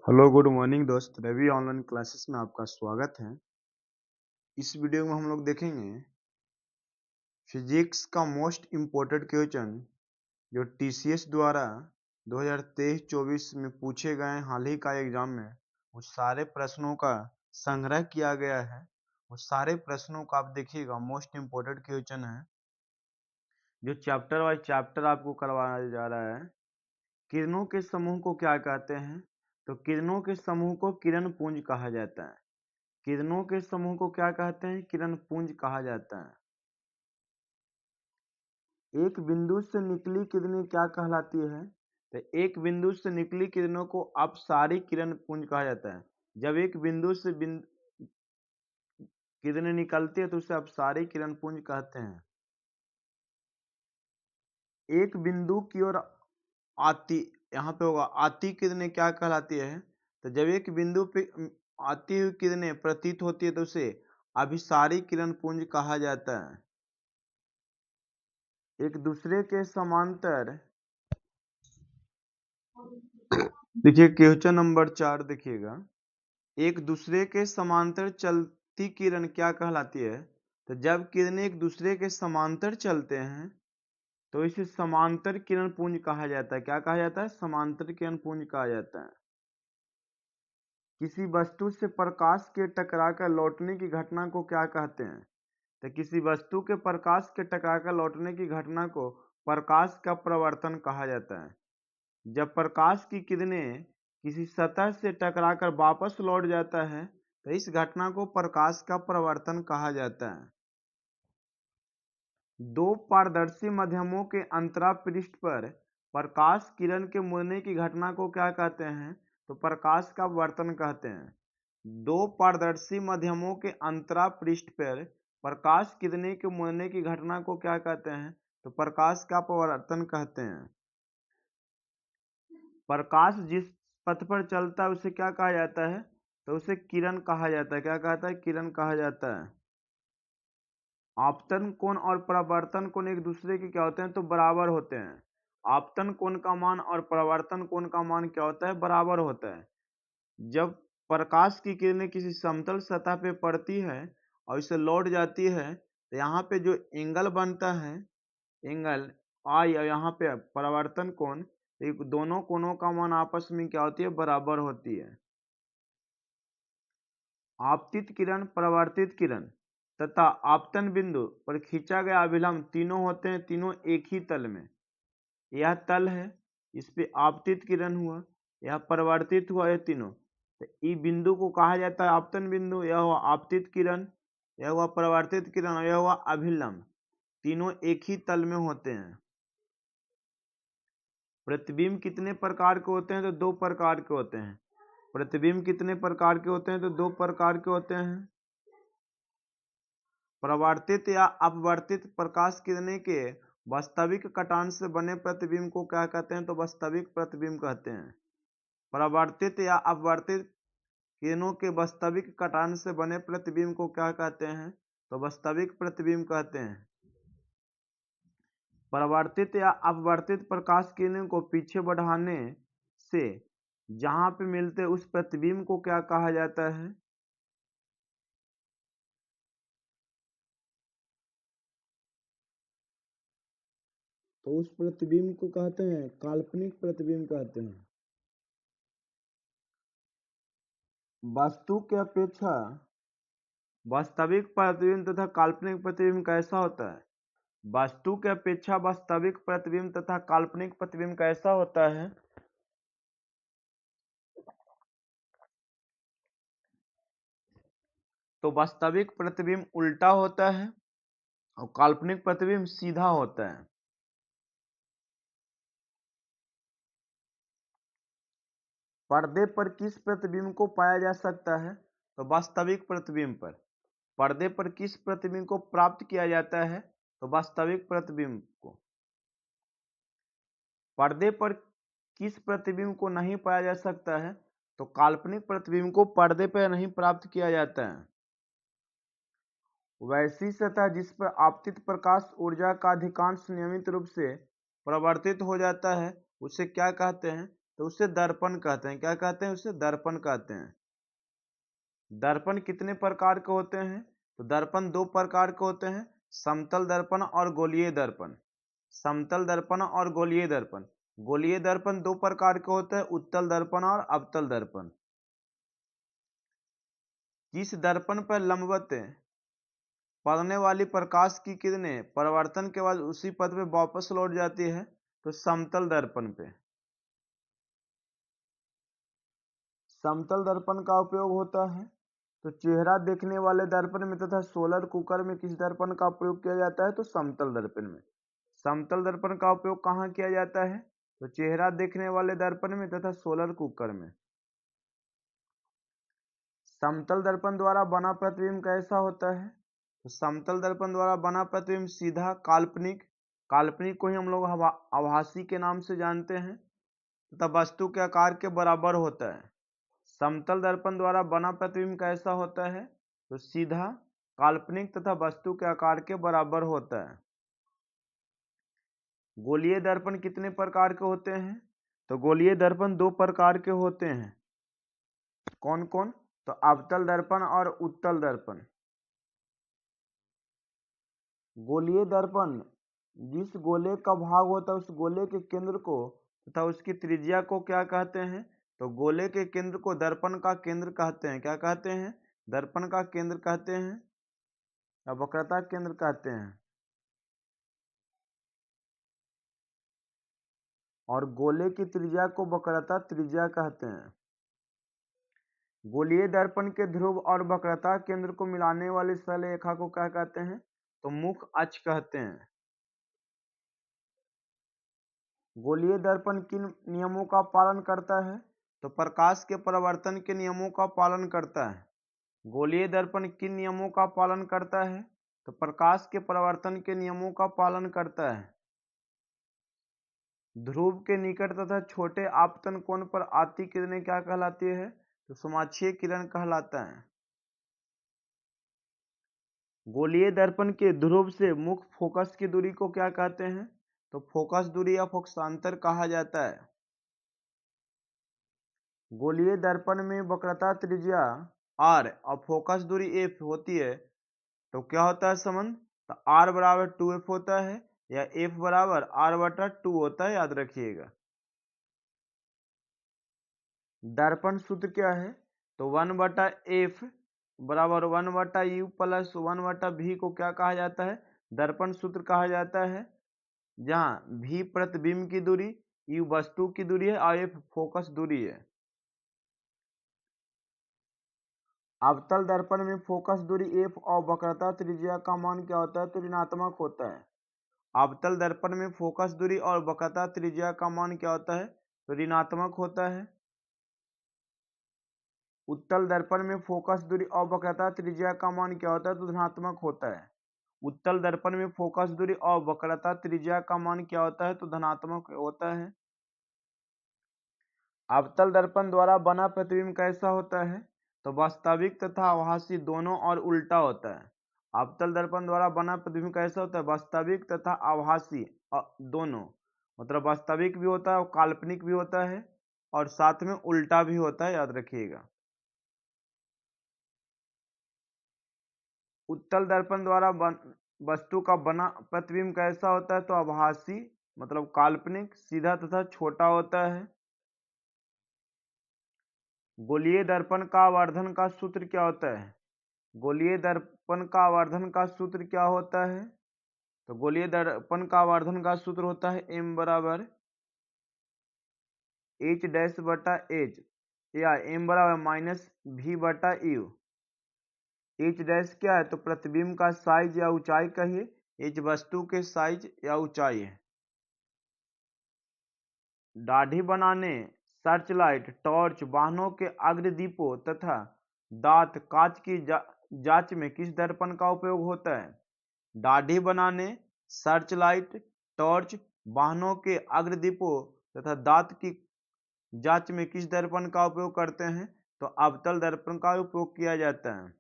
Hello good morning दोस्त, Ravi online classes में आपका स्वागत है। इस वीडियो में हम लोग देखेंगे फिजिक्स का मोस्ट इम्पोर्टेंट क्वेश्चन जो टीसीएस द्वारा 2023-24 में पूछे गए हाल ही का एग्जाम में उस सारे प्रश्नों का संग्रह किया गया है। उस सारे प्रश्नों का आप देखिएगा, मोस्ट इम्पोर्टेंट क्वेश्चन है जो चैप्टर वाइज चैप्टर आपको करवाया जा रहा है। किरणों के समूह को क्या कहते हैं? तो किरणों के समूह को किरण पुंज कहा जाता है। किरणों के समूह को क्या कहते हैं? किरण पुंज कहा जाता है। एक बिंदु से निकली किरणें क्या कहलाती है? तो एक बिंदु से निकली किरणों को अपसारी किरण पुंज कहा जाता है। जब एक बिंदु से किरणें निकलती है तो उसे अपसारी किरण पुंज कहते हैं। एक बिंदु की ओर आती, यहाँ पे होगा आती किरणें क्या कहलाती है? तो जब एक बिंदु पे आती हुई किरणें प्रतीत होती है तो उसे अभिसारी किरण पुंज कहा जाता है। एक दूसरे के समांतर, देखिए क्वेश्चन नंबर 4 देखिएगा, एक दूसरे के समांतर चलती किरण क्या कहलाती है? तो जब किरणें एक दूसरे के समांतर चलते हैं तो इसे समांतर किरण पुंज कहा जाता है। क्या कहा जाता है? समांतर किरण पुंज कहा जाता है। किसी वस्तु से प्रकाश के टकराकर लौटने की घटना को क्या कहते हैं? तो किसी वस्तु के प्रकाश के टकराकर लौटने की घटना को प्रकाश का प्रवर्तन कहा जाता है। जब प्रकाश की किरणें किसी सतह से टकराकर वापस लौट जाता है तो इस घटना को प्रकाश का प्रवर्तन कहा जाता है। दो पारदर्शी माध्यमों के अंतरापृष्ठ पर प्रकाश किरण के मुड़ने की घटना को क्या कहते हैं? तो प्रकाश का वर्तन कहते हैं। दो पारदर्शी माध्यमों के अंतरापृष्ठ पर प्रकाश किरणें के मुड़ने की घटना को क्या कहते हैं? तो प्रकाश का परावर्तन कहते हैं। प्रकाश जिस पथ पर चलता है उसे क्या कहा जाता है? तो उसे किरण कहा जाता है। क्या कहता है? किरण कहा जाता है। आपतन कोण और परावर्तन कोण एक दूसरे के क्या होते हैं? तो बराबर होते हैं। आपतन कोण का मान और परावर्तन कोण का मान क्या होता है? बराबर होता है। जब प्रकाश की किरणें किसी समतल सतह पे पड़ती है और इसे लौट जाती है तो यहाँ पे जो एंगल बनता है, एंगल आई, और यहाँ पे परावर्तन कोण, एक दोनों कोणों का मान आपस में क्या होती है? बराबर होती है। आपतित किरण, परावर्तित किरण तथा आपतन बिंदु पर खींचा गया अभिलंब तीनों होते हैं, तीनों एक ही तल में। यह तल है, इस पे आपतित किरण हुआ, यह परावर्तित हुआ, यह तीनों, तो ई बिंदु को कहा जाता है आपतन बिंदु। यह हुआ आपतित किरण, यह हुआ परावर्तित किरण और यह हुआ अभिलंब, तीनों एक ही तल में होते हैं। प्रतिबिंब कितने प्रकार के होते हैं? तो दो प्रकार के होते हैं। प्रतिबिंब कितने प्रकार के होते हैं? तो दो प्रकार के होते हैं। परावर्तित या अपवर्तित प्रकाश किरणें के वास्तविक कटान से बने प्रतिबिंब को क्या कहते हैं? तो वास्तविक प्रतिबिंब कहते हैं। परावर्तित या अपवर्तित किरणों के वास्तविक कटान से बने प्रतिबिंब को क्या कहते हैं? तो वास्तविक प्रतिबिंब कहते हैं। परावर्तित या अपवर्तित प्रकाश किरणों को पीछे बढ़ाने से जहां पे मिलते उस प्रतिबिंब को क्या कहा जाता है? तो उस प्रतिबिंब को कहते हैं काल्पनिक प्रतिबिंब कहते हैं। वस्तु की अपेक्षा वास्तविक प्रतिबिंब तथा काल्पनिक प्रतिबिंब कैसा होता है? वस्तु की अपेक्षा वास्तविक प्रतिबिंब तथा काल्पनिक प्रतिबिंब कैसा होता है? तो वास्तविक प्रतिबिंब उल्टा होता है और काल्पनिक प्रतिबिंब सीधा होता है। पर्दे पर किस प्रतिबिंब को पाया जा सकता है? तो वास्तविक प्रतिबिंब पर। पर्दे पर किस प्रतिबिंब को प्राप्त किया जाता है? तो वास्तविक प्रतिबिंब को। पर्दे पर किस प्रतिबिंब को नहीं पाया जा सकता है? तो काल्पनिक प्रतिबिंब को पर्दे पर नहीं प्राप्त किया जाता है। वैसी सतह जिस पर आपतित प्रकाश ऊर्जा का अधिकांश नियमित रूप से परावर्तित हो जाता है उसे क्या कहते हैं? तो उसे दर्पण कहते हैं। क्या कहते हैं? उसे दर्पण कहते हैं। दर्पण कितने प्रकार के होते हैं? तो दर्पण दो प्रकार के होते हैं, समतल दर्पण और गोलीय दर्पण। समतल दर्पण और गोलीय दर्पण। गोलीय दर्पण दो प्रकार के होते हैं, उत्तल दर्पण और अवतल दर्पण। जिस दर्पण पर लंबवत पड़ने वाली प्रकाश की किरणें परावर्तन के बाद उसी पथ पे वापस लौट जाती है, तो समतल दर्पण पे। समतल दर्पण का उपयोग होता है तो चेहरा देखने वाले दर्पण में तथा सोलर कुकर में किस दर्पण का प्रयोग किया जाता है? तो समतल दर्पण में। समतल दर्पण का उपयोग कहाँ किया जाता है? तो चेहरा देखने वाले दर्पण में तथा सोलर कुकर में। समतल दर्पण द्वारा बना प्रतिबिंब कैसा होता है? तो समतल दर्पण द्वारा बना प्रतिबिंब सीधा, काल्पनिक, काल्पनिक को ही हम लोग आभासी के नाम से जानते हैं, तथा वस्तु के आकार के बराबर होता है। समतल दर्पण द्वारा बना प्रतिबिंब कैसा होता है? तो सीधा, काल्पनिक तथा वस्तु के आकार के बराबर होता है। गोलीय दर्पण कितने प्रकार के होते हैं? तो गोलीय दर्पण दो प्रकार के होते हैं। कौन कौन? तो अवतल दर्पण और उत्तल दर्पण। गोलीय दर्पण जिस गोले का भाग होता है उस गोले के केंद्र को तथा उसकी त्रिज्या को क्या कहते हैं? तो गोले के केंद्र को दर्पण का केंद्र कहते हैं। क्या कहते हैं? दर्पण का केंद्र कहते हैं या वक्रता केंद्र कहते हैं। और गोले की त्रिज्या को वक्रता त्रिज्या कहते हैं। गोलीय दर्पण के ध्रुव और वक्रता केंद्र को मिलाने वाली सरल रेखा को क्या कहते हैं? तो मुख अक्ष कहते हैं। गोलीय दर्पण किन नियमों का पालन करता है? तो प्रकाश के परावर्तन के नियमों का पालन करता है। गोलीय दर्पण किन नियमों का पालन करता है? तो प्रकाश के परावर्तन के नियमों का पालन करता है। ध्रुव के निकट तथा छोटे आपतन कोण पर आती किरणें क्या कहलाती है? तो समाक्षीय किरण कहलाता है। गोलीय दर्पण के ध्रुव से मुख्य फोकस की दूरी को क्या कहते हैं? तो फोकस दूरी या फोकसांतर कहा जाता है। गोलीय दर्पण में वक्रता त्रिज्या r और फोकस दूरी f होती है, तो क्या होता है संबंध? तो r बराबर 2f होता है या f बराबर r/2 होता है, याद रखिएगा। दर्पण सूत्र क्या है? तो 1/f बराबर 1/u प्लस 1/v को क्या कहा जाता है? दर्पण सूत्र कहा जाता है, जहां v प्रतिबिंब की दूरी, u वस्तु की दूरी है और f फोकस दूरी है। अवतल दर्पण में फोकस दूरी f और वक्रता त्रिज्या का मान क्या होता है? तो ऋणात्मक होता है। अवतल दर्पण में फोकस दूरी और वक्रता त्रिज्या का मान क्या होता है? तो ऋणात्मक होता है। उत्तल दर्पण में फोकस दूरी और वक्रता त्रिज्या का मान क्या होता है? तो धनात्मक होता है। उत्तल दर्पण में फोकस दूरी और वक्रता त्रिज्या का मान क्या होता है? तो धनात्मक होता है। अवतल दर्पण द्वारा बना प्रतिबिंब कैसा होता है? तो वास्तविक तथा आभासी दोनों और उल्टा होता है। अवतल दर्पण द्वारा बना प्रतिबिंब कैसा होता है? वास्तविक तथा आभासी दोनों, मतलब वास्तविक भी होता है और काल्पनिक भी होता है और साथ में उल्टा भी होता है, याद रखिएगा। उत्तल दर्पण द्वारा वस्तु का बना प्रतिबिंब कैसा होता है? तो आभासी, मतलब काल्पनिक, सीधा तथा छोटा होता है। गोलीय दर्पण का आवर्धन का सूत्र क्या होता है? गोलीय दर्पण का आवर्धन का सूत्र क्या होता है? तो गोलीय दर्पण का आवर्धन का सूत्र होता है m बराबर h डैश बटा h या m बराबर माइनस v बटा u। h डैश क्या है? तो प्रतिबिंब का साइज या ऊंचाई कहिए, h वस्तु के साइज या ऊंचाई है। दाढ़ी बनाने, सर्चलाइट, टॉर्च, वाहनों के अग्रदीपों तथा दांत कांच की जांच में किस दर्पण का उपयोग होता है? दाढ़ी बनाने, सर्चलाइट, टॉर्च, वाहनों के अग्रदीपों तथा दांत की जांच में किस दर्पण का उपयोग करते हैं? तो अवतल दर्पण का उपयोग किया जाता है।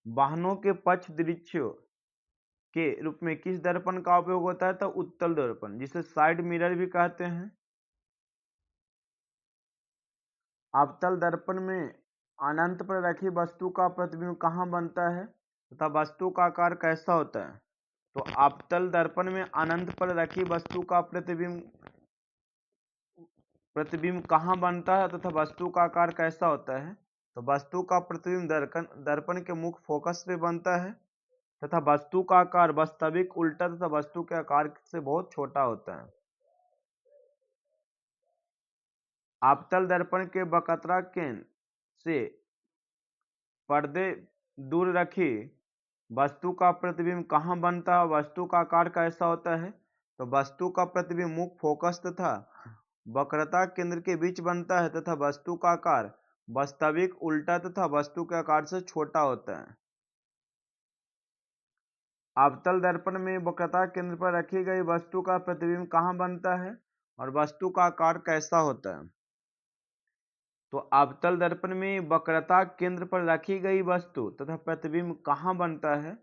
वाहनों के पक्ष दृश्यों के रूप में किस दर्पण का उपयोग होता है? तो उत्तल दर्पण, जिसे साइड मिरर भी कहते हैं। अवतल दर्पण में अनंत पर रखी वस्तु का प्रतिबिंब कहाँ बनता है तथा वस्तु का आकार कैसा होता है? तो अवतल दर्पण में अनंत पर रखी वस्तु का प्रतिबिंब कहाँ बनता है तथा वस्तु का आकार कैसा होता है? तो वस्तु का प्रतिबिंब दर्पण के मुख्य फोकस पे बनता है तथा वस्तु का आकार वास्तविक उल्टा तथा वस्तु के आकार से बहुत छोटा होता है। अवतल दर्पण के वक्रता केंद्र से पर्दे दूर रखी वस्तु का प्रतिबिंब कहाँ बनता है, वस्तु का आकार कैसा होता है? तो वस्तु का प्रतिबिंब मुख्य फोकस तथा वक्रता केंद्र के बीच बनता है तथा वस्तु का आकार वास्तविक उल्टा तथा वस्तु के आकार से छोटा होता है। अवतल दर्पण में वक्रता केंद्र पर रखी गई वस्तु का प्रतिबिंब कहाँ बनता है और वस्तु का आकार कैसा होता है? तो अवतल दर्पण में वक्रता केंद्र पर रखी गई वस्तु तथा प्रतिबिंब कहाँ बनता है?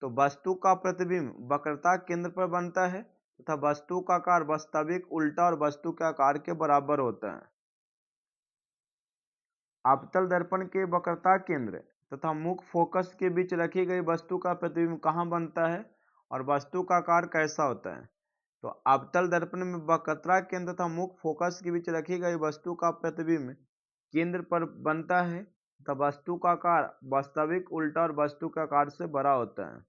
तो वस्तु का प्रतिबिंब वक्रता केंद्र पर बनता है तथा वस्तु का आकार वास्तविक उल्टा और वस्तु के आकार के बराबर होता है। अवतल दर्पण के वक्रता केंद्र तथा मुख्य फोकस के बीच रखी गई वस्तु का प्रतिबिंब कहाँ बनता है और वस्तु का आकार कैसा होता है? तो अवतल दर्पण में वक्रता केंद्र तथा मुख्य फोकस के बीच रखी गई वस्तु का प्रतिबिंब केंद्र पर बनता है तथा वस्तु का आकार वास्तविक उल्टा और वस्तु के आकार से बड़ा होता है।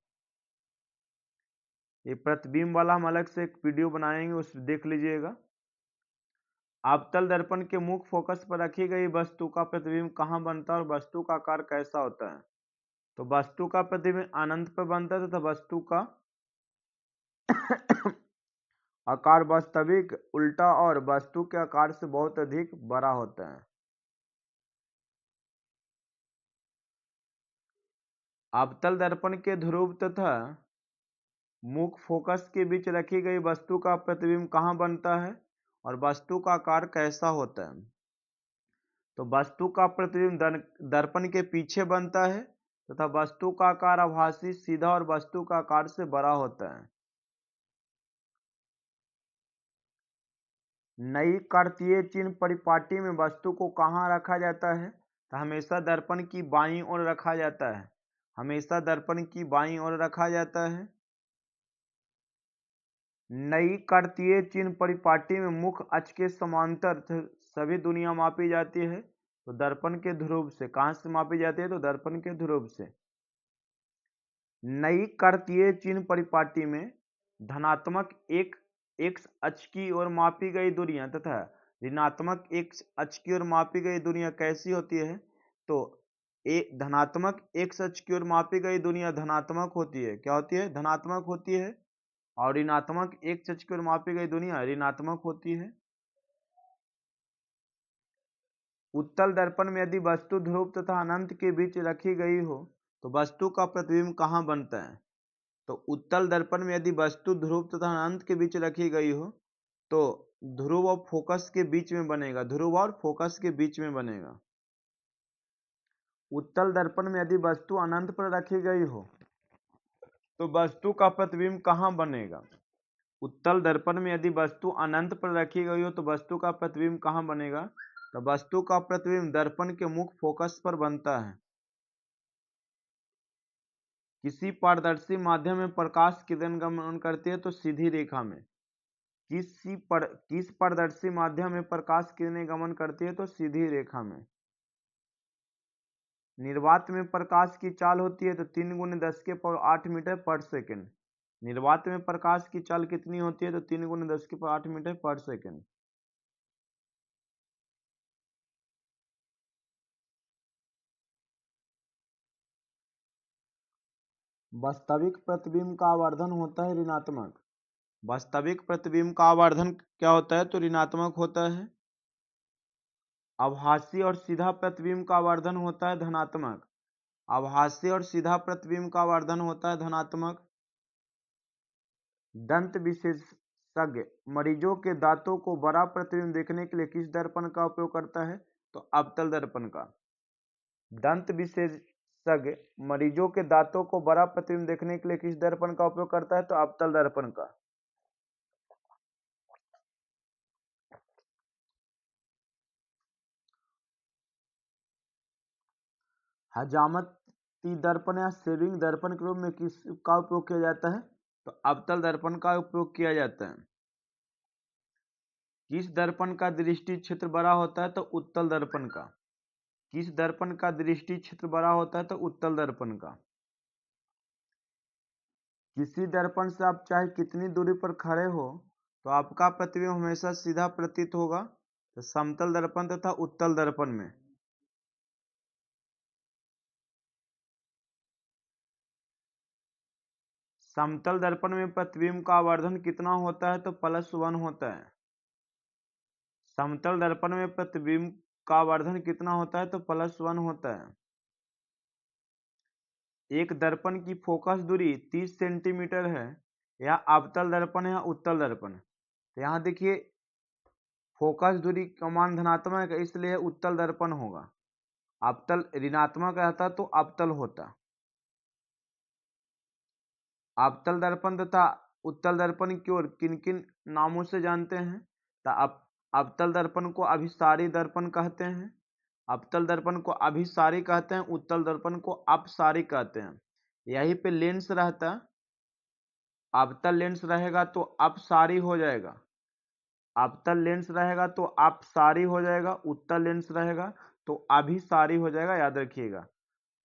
ये प्रतिबिंब वाला हम अलग से एक वीडियो बनाएंगे, उस देख लीजिएगा। अवतल दर्पण के मुख्य फोकस पर रखी गई वस्तु का प्रतिबिंब कहाँ बनता है और वस्तु का आकार कैसा होता है? तो वस्तु का प्रतिबिंब अनंत पर बनता है तथा वस्तु का आकार वास्तविक उल्टा और वस्तु के आकार से बहुत अधिक बड़ा होता है। अवतल दर्पण के ध्रुव तथा मुख्य फोकस के बीच रखी गई वस्तु का प्रतिबिंब कहाँ बनता है और वस्तु का आकार कैसा होता है? तो वस्तु का प्रतिबिंब दर्पण के पीछे बनता है तथा वस्तु का आकार आभासी, सीधा और वस्तु का आकार से बड़ा होता है। नई कार्तीय चिन्ह परिपाटी में वस्तु को कहाँ रखा जाता है? तो हमेशा दर्पण की बाईं ओर रखा जाता है। हमेशा दर्पण की बाईं ओर रखा जाता है। नई कार्तीय चिन्ह परिपाटी में मुख्य अक्ष के समांतर सभी दुनिया मापी जाती है। तो दर्पण के ध्रुव से कहां से मापी जाती है? तो दर्पण के ध्रुव से। नई कार्तीय चिन्ह परिपाटी में धनात्मक एक्स अक्ष की ओर मापी गई दूरियां तथा ऋणात्मक एक्स अक्ष की ओर मापी गई दूरियां कैसी होती है? तो धनात्मक एक्स अक्ष की ओर मापी गई दूरियां धनात्मक होती है। क्या होती है? धनात्मक होती है। और ऋणात्मक एक्स अक्ष की ओर मापी गई दूरियां ऋणात्मक होती है। उत्तल दर्पण में यदि वस्तु ध्रुव तथा अनंत के बीच रखी गई हो तो वस्तु का प्रतिबिंब कहाँ बनता है? तो उत्तल दर्पण में यदि वस्तु ध्रुव तथा अनंत के बीच रखी गई हो तो ध्रुव और फोकस के बीच में बनेगा। ध्रुव और फोकस के बीच में बनेगा। उत्तल दर्पण में यदि वस्तु अनंत पर रखी गई हो तो वस्तु का प्रतिबिंब कहाँ बनेगा? उत्तल दर्पण में यदि वस्तु अनंत पर रखी गई हो तो वस्तु का प्रतिबिंब कहाँ बनेगा? तो वस्तु का प्रतिबिंब दर्पण के मुख्य फोकस पर बनता है। किसी पारदर्शी माध्यम में प्रकाश किरण गमन करती है तो सीधी रेखा में। किस पारदर्शी माध्यम में प्रकाश किरणें गमन करती है? तो सीधी रेखा में। निर्वात में प्रकाश की चाल होती है तो 3 × 10⁸ मीटर पर सेकेंड। निर्वात में प्रकाश की चाल कितनी होती है? तो 3 × 10⁸ मीटर पर सेकेंड। वास्तविक प्रतिबिंब का आवर्धन होता है ऋणात्मक। वास्तविक प्रतिबिंब का आवर्धन क्या होता है? तो ऋणात्मक होता है। आभासी और सीधा प्रतिबिंब का आवर्धन होता है धनात्मक। आभासी और सीधा प्रतिबिंब का आवर्धन होता है धनात्मक। दंत विशेषज्ञ मरीजों के दांतों को बड़ा प्रतिबिंब देखने के लिए किस दर्पण का उपयोग करता है? तो अवतल दर्पण का। दंत विशेषज्ञ मरीजों के दांतों को बड़ा प्रतिबिंब देखने के लिए किस दर्पण का उपयोग करता है? तो अवतल दर्पण का। हजामती दर्पण या शेविंग दर्पण के रूप में किसका उपयोग किया जाता है? तो अवतल दर्पण का उपयोग किया जाता है। किस दर्पण का दृष्टि क्षेत्र बड़ा होता है? तो उत्तल दर्पण का। किस दर्पण का दृष्टि क्षेत्र बड़ा होता है? तो उत्तल दर्पण का। किसी दर्पण से आप चाहे कितनी दूरी पर खड़े हो तो आपका प्रतिबिंब हमेशा सीधा प्रतीत होगा? तो समतल दर्पण तथा उत्तल दर्पण में। समतल दर्पण में प्रतिबिंब का आवर्धन कितना होता है? तो +1 होता है। समतल दर्पण में प्रतिबिंब का आवर्धन कितना होता है? तो +1 होता है। एक दर्पण की फोकस दूरी 30 सेंटीमीटर है। यह अवतल दर्पण है या उत्तल दर्पण? तो यहाँ देखिए फोकस दूरी का मान धनात्मक है इसलिए उत्तल दर्पण होगा। अवतल ऋणात्मक रहता तो अवतल होता। अवतल दर्पण तथा उत्तल दर्पण की ओर किन किन नामों से जानते हैं? तो अवतल दर्पण को अभिसारी दर्पण कहते हैं, अवतल दर्पण को अभिसारी कहते हैं, उत्तल दर्पण को अपसारी कहते हैं। यहीं पे लेंस रहता है, अवतल लेंस रहेगा तो अपसारी हो जाएगा, अवतल लेंस रहेगा तो अपसारी हो जाएगा, उत्तल लेंस रहेगा तो अभिसारी हो जाएगा। याद रखिएगा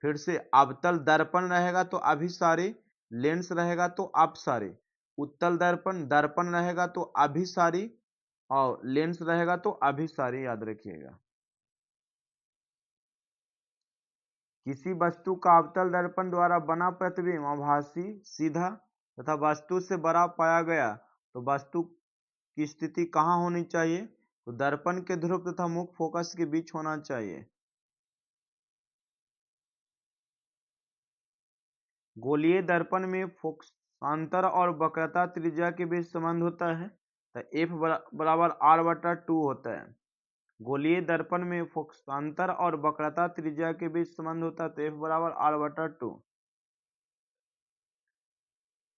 फिर से, अवतल दर्पण रहेगा तो अभिसारी, लेंस रहेगा तो अपसारी, उत्तल दर्पण दर्पण रहेगा तो अभिसारी और लेंस रहेगा तो अभिसारी। याद रखिएगा। किसी वस्तु का अवतल दर्पण द्वारा बना प्रतिबिंब आभासी, सीधा तथा वस्तु से बड़ा पाया गया तो वस्तु की स्थिति कहाँ होनी चाहिए? तो दर्पण के ध्रुव तथा मुख्य फोकस के बीच होना चाहिए। गोलीय दर्पण में फोकसांतर और वक्रता त्रिज्या के बीच संबंध होता है तो F बराबर R/2 होता है। गोलीय दर्पण में फोकसांतर और वक्रता त्रिज्या के बीच संबंध होता है तो F बराबर R/2।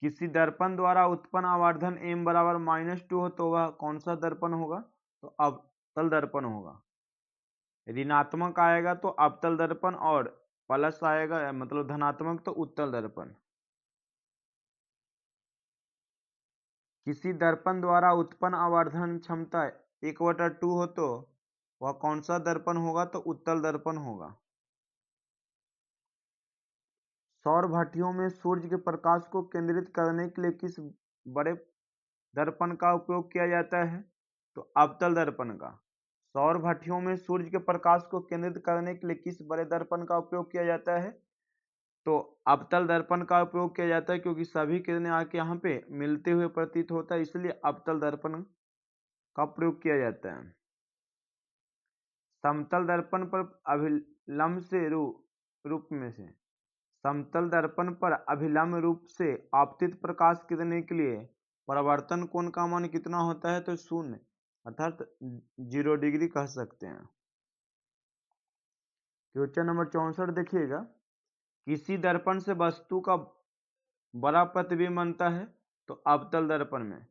किसी दर्पण द्वारा उत्पन्न आवर्धन m बराबर -2 हो तो वह कौन सा दर्पण होगा? तो अवतल दर्पण होगा। ऋणात्मक आएगा तो अवतल दर्पण और प्लस आएगा मतलब धनात्मक तो उत्तल दर्पण। किसी दर्पण द्वारा उत्पन्न आवर्धन क्षमता 1/2 हो तो वह कौन सा दर्पण होगा? तो उत्तल दर्पण होगा। सौर भट्टियों में सूर्य के प्रकाश को केंद्रित करने के लिए किस बड़े दर्पण का उपयोग किया जाता है? तो अवतल दर्पण का। सौर भट्टियों में सूर्य के प्रकाश को केंद्रित करने के लिए किस बड़े दर्पण का उपयोग किया जाता है? तो अवतल दर्पण का उपयोग किया जाता है क्योंकि सभी किरणें आके यहाँ पे मिलते हुए प्रतीत होता है इसलिए अवतल दर्पण का प्रयोग किया जाता है। समतल दर्पण पर अभिलंब से रूप में से समतल दर्पण पर अभिलंब रूप से आपतित प्रकाश किरणें के लिए परावर्तन कोण का मान कितना होता है? तो 0 अर्थात 0 डिग्री कह सकते हैं। क्वेश्चन नंबर 64 देखिएगा। किसी दर्पण से वस्तु का बड़ा प्रतिबिंब बनता है तो अवतल दर्पण में।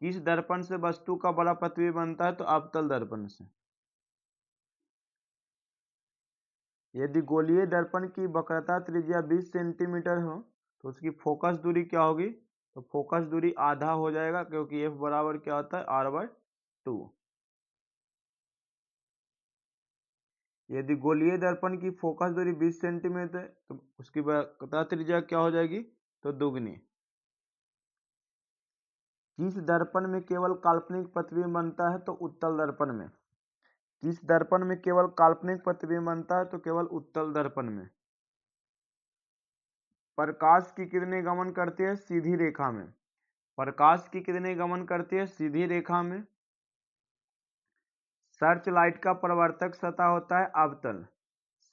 किस दर्पण से वस्तु का बड़ा प्रतिबिंब बनता है? तो अवतल दर्पण से। यदि गोलीय दर्पण की वक्रता त्रिज्या 20 सेंटीमीटर हो तो उसकी फोकस दूरी क्या होगी? तो फोकस दूरी आधा हो जाएगा क्योंकि F बराबर क्या होता है? R/2। यदि गोलीय दर्पण की फोकस दूरी 20 सेंटीमीटर तो उसकी वक्रता त्रिज्या क्या हो जाएगी? तो दुगनी। किस दर्पण में केवल काल्पनिक प्रतिबिंब बनता है? तो उत्तल दर्पण में। किस दर्पण में केवल काल्पनिक प्रतिबिंब बनता है? तो केवल उत्तल दर्पण में। प्रकाश की किरणें गमन करती है सीधी रेखा में। प्रकाश की किरणें गमन करती है सीधी रेखा में। सर्च लाइट का परावर्तक सतह होता है अवतल।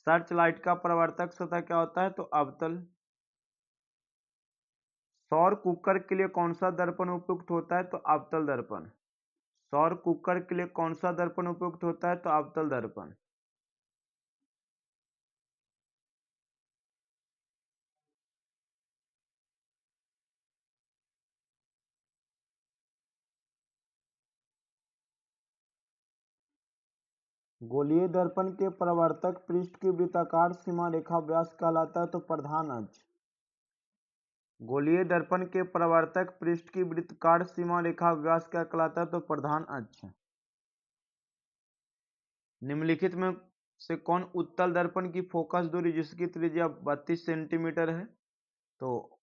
सर्च लाइट का परावर्तक सतह क्या होता है? तो अवतल। सौर कुकर के लिए कौन सा दर्पण उपयुक्त होता है? तो अवतल दर्पण। सौर कुकर के लिए कौन सा दर्पण उपयुक्त होता है? तो अवतल दर्पण। गोलीय दर्पण के परावर्तक पृष्ठ की वृत्ताकार सीमा रेखा व्यास कहलाता है तो प्रधान अक्ष। गोलीय दर्पण के परावर्तक पृष्ठ की वृत्ताकार सीमा रेखा व्यास क्या कहलाता है तो प्रधान अक्ष। निम्नलिखित में से कौन उत्तल दर्पण की फोकस दूरी जिसकी त्रिज्या 32 सेंटीमीटर है, तो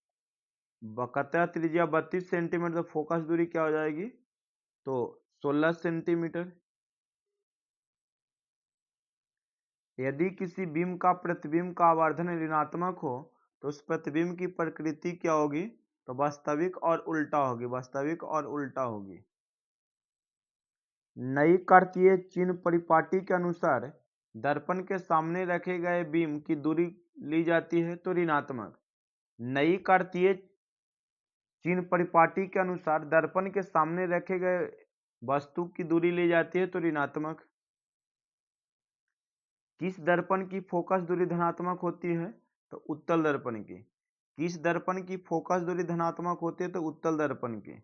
बकाया त्रिज्या 32 सेंटीमीटर, तो फोकस दूरी क्या हो जाएगी तो 16 सेंटीमीटर। यदि किसी बीम का प्रतिबिंब का आवर्धन ऋणात्मक हो तो उस प्रतिबिंब की प्रकृति क्या होगी तो वास्तविक और उल्टा होगी, वास्तविक और उल्टा होगी। नई कार्तीय चिन्ह परिपाटी के अनुसार दर्पण के सामने रखे गए बीम की दूरी ली जाती है तो ऋणात्मक। नई कार्तीय चिन्ह परिपाटी के अनुसार दर्पण के सामने रखे गए वस्तु की दूरी ली जाती है तो ऋणात्मक। किस दर्पण की फोकस दूरी धनात्मक होती है तो उत्तल दर्पण की। किस दर्पण की फोकस दूरी धनात्मक होती है तो उत्तल दर्पण की।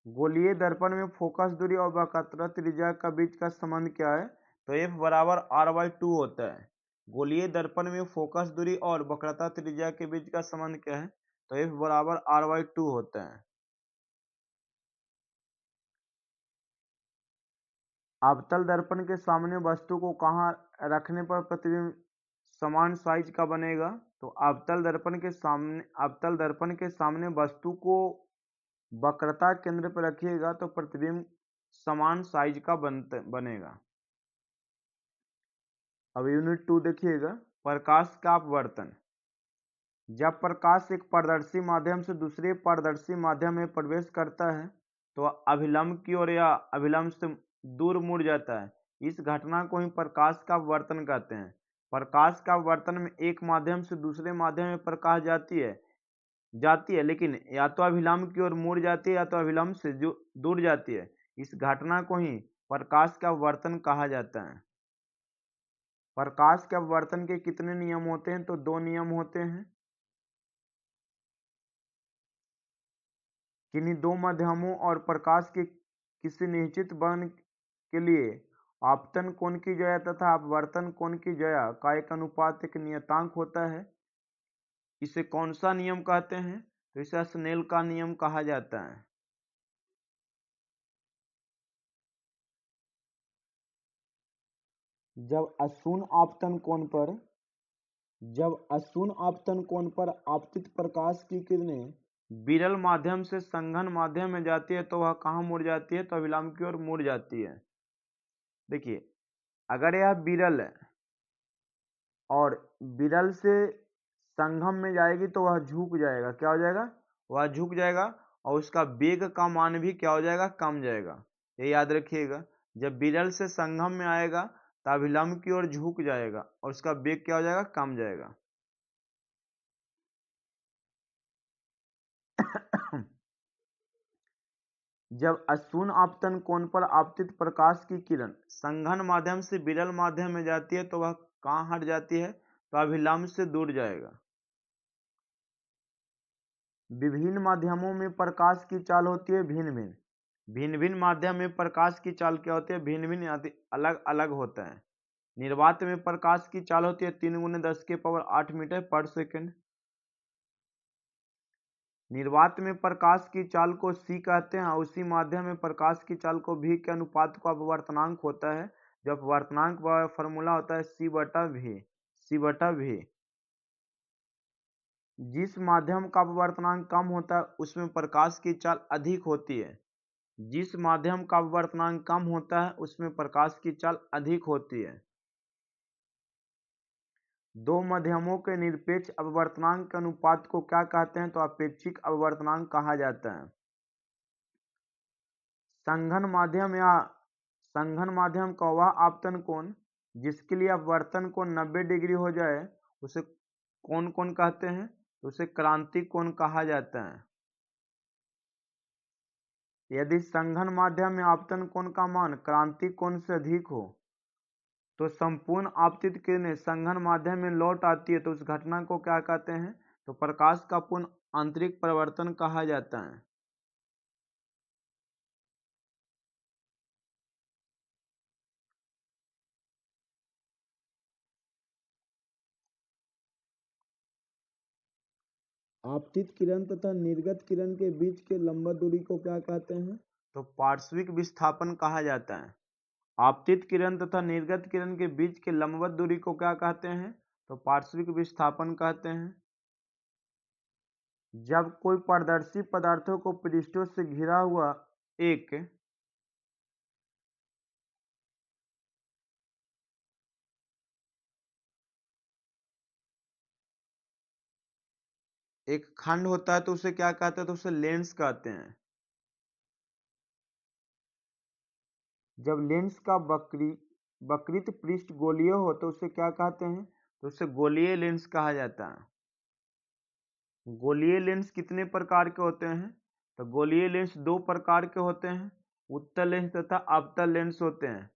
गोलीय दर्पण में फोकस दूरी और वक्रता त्रिज्या का बीच का संबंध क्या है तो F बराबर R/2 होता है। गोलीय दर्पण में फोकस दूरी और वक्रता त्रिज्या के बीच का संबंध क्या है तो F बराबर R/2 होता है। अवतल दर्पण के सामने वस्तु को कहाँ रखने पर प्रतिबिंब समान साइज का बनेगा तो अवतल दर्पण के सामने वस्तु को वक्रता केंद्र पर रखिएगा तो प्रतिबिंब समान साइज का बनेगा। अब यूनिट 2 देखिएगा, प्रकाश का अपवर्तन। जब प्रकाश एक पारदर्शी माध्यम से दूसरे पारदर्शी माध्यम में प्रवेश करता है तो अभिलंब की ओर या अभिलंब से दूर मुड़ जाता है। इस घटना को ही प्रकाश का अपवर्तन कहते हैं। प्रकाश का अपवर्तन में एक माध्यम से दूसरे माध्यम में प्रकाश जाती है लेकिन या तो अभिलंब की ओर मुड़ जाती है या तो अभिलंब से दूर जाती है। इस घटना को ही प्रकाश का अपवर्तन कहा जाता है। प्रकाश के अपवर्तन के कितने नियम होते हैं तो 2 नियम होते हैं। किन्हीं दो माध्यमों और प्रकाश के किसी निश्चित वर्ण के लिए आपतन कोण की जया तथा अपवर्तन कोण की जया का एक अनुपात एक नियतांक होता है। इसे कौन सा नियम कहते हैं तो इसे स्नेल का नियम कहा जाता है। जब अशून्य आपतन कोण पर आपतित प्रकाश की किरणें विरल माध्यम से संघन माध्यम में जाती है तो वह कहाँ मुड़ जाती है तो अभिलंब की ओर मुड़ जाती है। देखिए, अगर यह विरल है और विरल से संगम में जाएगी तो वह झुक जाएगा। क्या हो जाएगा, वह झुक जाएगा और उसका वेग का मान भी क्या हो जाएगा, कम जाएगा। ये याद रखिएगा, जब विरल से संगम में आएगा तो अभिलंब की ओर झुक जाएगा और उसका वेग क्या हो जाएगा, कम जाएगा। जब अशून्य आपतन कोण पर आपतित प्रकाश की किरण संघन माध्यम से विरल माध्यम में जाती है तो वह कहाँ हट जाती है तो अभिलंब से दूर जाएगा। विभिन्न माध्यमों में प्रकाश की चाल होती है भिन्न भिन्न माध्यम में प्रकाश की चाल क्या होती है, भिन्न भिन्न अलग अलग होता है। निर्वात में प्रकाश की चाल होती है 3 × 10⁸ मीटर पर सेकंड। निर्वात में प्रकाश की चाल को c कहते हैं। उसी माध्यम में प्रकाश की चाल को v के अनुपात को अपवर्तनांक होता है। जो अपवर्तनांक का फॉर्मूला होता है c/v। जिस माध्यम का अपवर्तनांक कम होता है उसमें प्रकाश की चाल अधिक होती है। जिस माध्यम का अपवर्तनांक कम होता है उसमें प्रकाश की चाल अधिक होती है। दो माध्यमों के निरपेक्ष अपवर्तनांक के अनुपात को क्या कहते हैं तो अपेक्षिक अपवर्तनांक कहा जाता है। संघन माध्यम का वह आपतन कोण जिसके लिए अपवर्तन कोण 90 डिग्री हो जाए उसे कौन कहते हैं, उसे क्रांतिक कोण कहा जाता है। यदि संघन माध्यम में आपतन कोण का मान क्रांतिक कोण से अधिक हो तो संपूर्ण आपतित किरणें संघन माध्यम में लौट आती है तो उस घटना को क्या कहते हैं तो प्रकाश का पूर्ण आंतरिक परिवर्तन कहा जाता है। आपतित किरण तथा निर्गत किरण के बीच के लंबवत दूरी को क्या कहते हैं? तो पार्श्विक विस्थापन कहा जाता है। आपतित किरण तथा निर्गत किरण के बीच के लंबवत दूरी को क्या कहते हैं? तो पार्श्विक विस्थापन कहते हैं। जब कोई पारदर्शी पदार्थों को पृष्ठों से घिरा हुआ एक खंड होता है तो उसे क्या कहते हैं? तो उसे लेंस कहते हैं। जब लेंस का वक्रित पृष्ठ गोलीय हो तो उसे क्या कहते हैं? तो उसे गोलीय लेंस कहा जाता है। गोलीय लेंस कितने प्रकार के होते हैं? तो गोलीय लेंस दो प्रकार के होते हैं, उत्तल लेंस तथा अवतल लेंस होते हैं।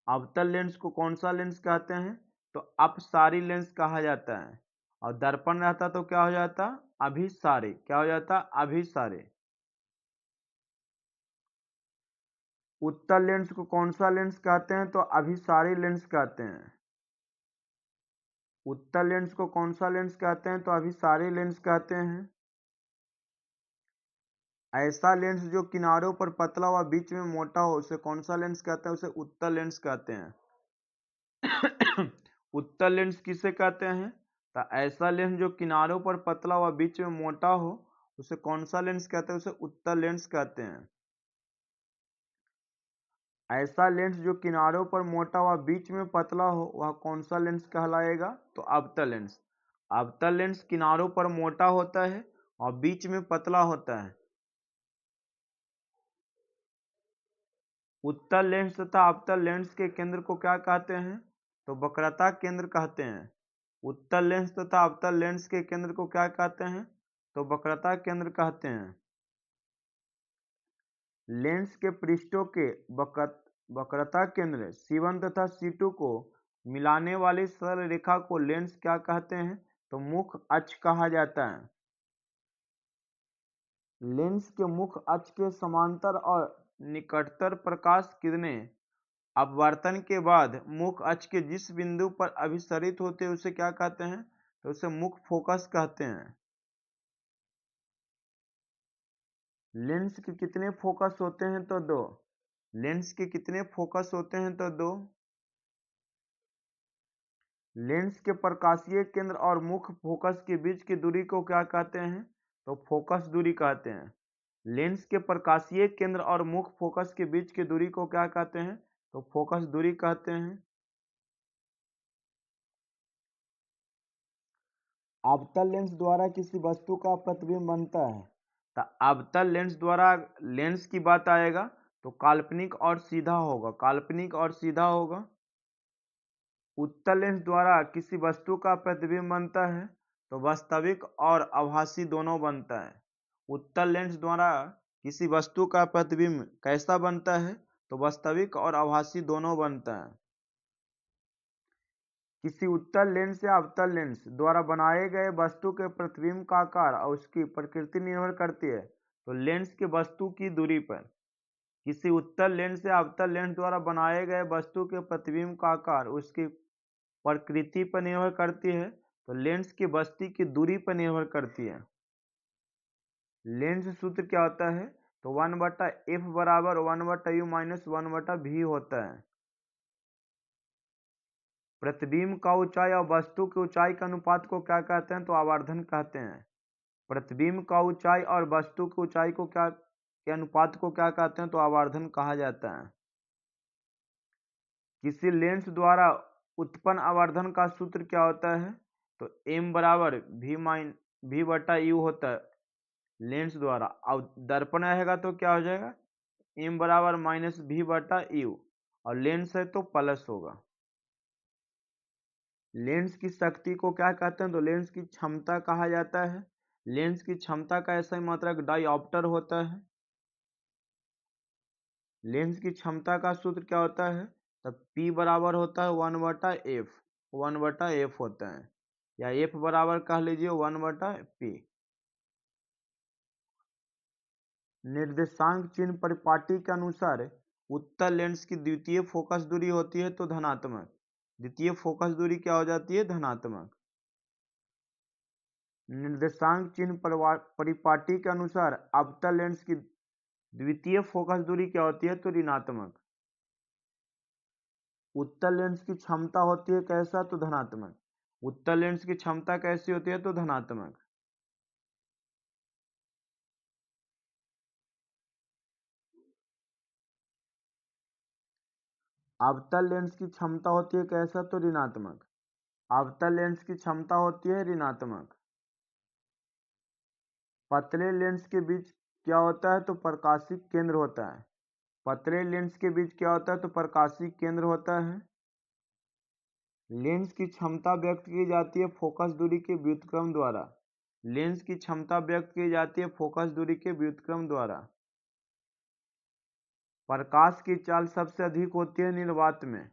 अवतल लेंस को कौन सा लेंस कहते हैं? तो अपसारी लेंस कहा जाता है। और दर्पण रहता तो क्या हो जाता? अभिसारी। क्या हो जाता? अभिसारी। उत्तल लेंस को कौन सा लेंस कहते हैं? तो अभिसारी लेंस कहते हैं। उत्तल लेंस को कौन सा लेंस कहते हैं? तो अभिसारी लेंस कहते हैं। ऐसा लेंस जो किनारों पर पतला व बीच में मोटा हो उसे कौन सा लेंस कहते हैं? उसे उत्तल लेंस कहते हैं। उत्तल लेंस किसे कहते हैं? तो ऐसा लेंस जो किनारों पर पतला व बीच में मोटा हो उसे कौन सा लेंस कहते हैं? उसे उत्तल लेंस कहते हैं। ऐसा लेंस जो किनारों पर मोटा व बीच में पतला हो वह कौन सा लेंस कहलाएगा? तो अवतल लेंस। अवतल लेंस किनारों पर मोटा होता है और बीच में पतला होता है। उत्तल लेंस तथा अवतल लेंस के केंद्र को क्या कहते हैं? तो वक्रता केंद्र कहते हैं। उत्तल लेंस तथा अवतल लेंस के केंद्र को क्या कहते हैं? तो वक्रता केंद्र कहते हैं। लेंस के पृष्ठों के वक्रता केंद्र C1 तथा C2 को मिलाने वाली सरल रेखा को लेंस क्या कहते हैं? तो मुख्य अक्ष कहा जाता है। लेंस के मुख्य अक्ष के समांतर और निकटतर प्रकाश किरणें अपवर्तन के बाद मुख्य अक्ष के जिस बिंदु पर अभिसरित होते हैं उसे क्या कहते हैं? तो उसे मुख्य फोकस कहते हैं। लेंस के कितने फोकस होते हैं? तो दो। लेंस के कितने फोकस होते हैं? तो दो। लेंस के प्रकाशीय केंद्र और मुख्य फोकस के बीच की दूरी को क्या कहते हैं? तो फोकस दूरी कहते हैं। लेंस के प्रकाशीय केंद्र और मुख्य फोकस के बीच की दूरी को क्या कहते हैं? तो फोकस दूरी कहते हैं। अवतल लेंस द्वारा किसी वस्तु का प्रतिबिंब बनता है। तो अवतल लेंस द्वारा लेंस की बात आएगा तो काल्पनिक और सीधा होगा। काल्पनिक और सीधा होगा। उत्तल लेंस द्वारा किसी वस्तु का प्रतिबिंब बनता है तो वास्तविक और आभासी दोनों बनता है। उत्तल लेंस द्वारा किसी वस्तु का प्रतिबिंब कैसा बनता है? तो वास्तविक और आभासी दोनों बनता है। किसी उत्तल लेंस या अवतल लेंस द्वारा बनाए गए वस्तु के प्रतिबिंब का आकार और उसकी प्रकृति निर्भर करती है तो लेंस के वस्तु की दूरी पर। किसी उत्तल लेंस या अवतल लेंस द्वारा बनाए गए वस्तु के प्रतिबिंब का आकार उसकी प्रकृति पर निर्भर करती है तो लेंस की वस्तु की दूरी पर निर्भर करती है। लेंस सूत्र क्या होता है? तो 1/f बराबर 1/u माइनस 1/v होता है। प्रतिबिंब का ऊंचाई और वस्तु की ऊंचाई के अनुपात को क्या कहते हैं? तो आवर्धन कहते हैं। प्रतिबिंब का ऊंचाई और वस्तु की ऊंचाई को क्या के अनुपात को क्या कहते हैं? तो आवर्धन कहा जाता है। किसी लेंस द्वारा उत्पन्न आवर्धन का सूत्र क्या होता है? तो m बराबर v/u होता है लेंस द्वारा। अब दर्पण रहेगा तो क्या हो जाएगा? m बराबर -v/u और लेंस है तो प्लस होगा। लेंस की शक्ति को क्या कहते हैं? तो लेंस की क्षमता कहा जाता है। लेंस की क्षमता का ऐसा ही मात्रक डायऑप्टर होता है। लेंस की क्षमता का सूत्र क्या होता है? तब P बराबर होता है 1/f। 1/f होता है या f बराबर कह लीजिए 1/p। निर्देशांक चिन्ह परिपाटी के अनुसार उत्तल लेंस की द्वितीय फोकस दूरी होती है तो धनात्मक। द्वितीय फोकस दूरी क्या हो जाती है? धनात्मक। निर्देशांक चिन्ह परिपाटी के अनुसार अवतल लेंस की द्वितीय फोकस दूरी क्या होती है? तो ऋणात्मक। उत्तल लेंस की क्षमता होती है कैसा? तो धनात्मक। उत्तल लेंस की क्षमता कैसी होती है? तो धनात्मक। अवतल लेंस की क्षमता होती है कैसा? तो ऋणात्मक। अवतल लेंस की क्षमता होती है ऋणात्मक। पतले लेंस के बीच क्या होता है? तो प्रकाशिक केंद्र होता है। पतले लेंस के बीच क्या होता है? तो प्रकाशिक केंद्र होता है। लेंस की क्षमता व्यक्त की जाती है फोकस दूरी के व्युत्क्रम द्वारा। लेंस की क्षमता व्यक्त की जाती है फोकस दूरी के व्युत्क्रम द्वारा। प्रकाश की चाल सबसे अधिक होती है निर्वात में।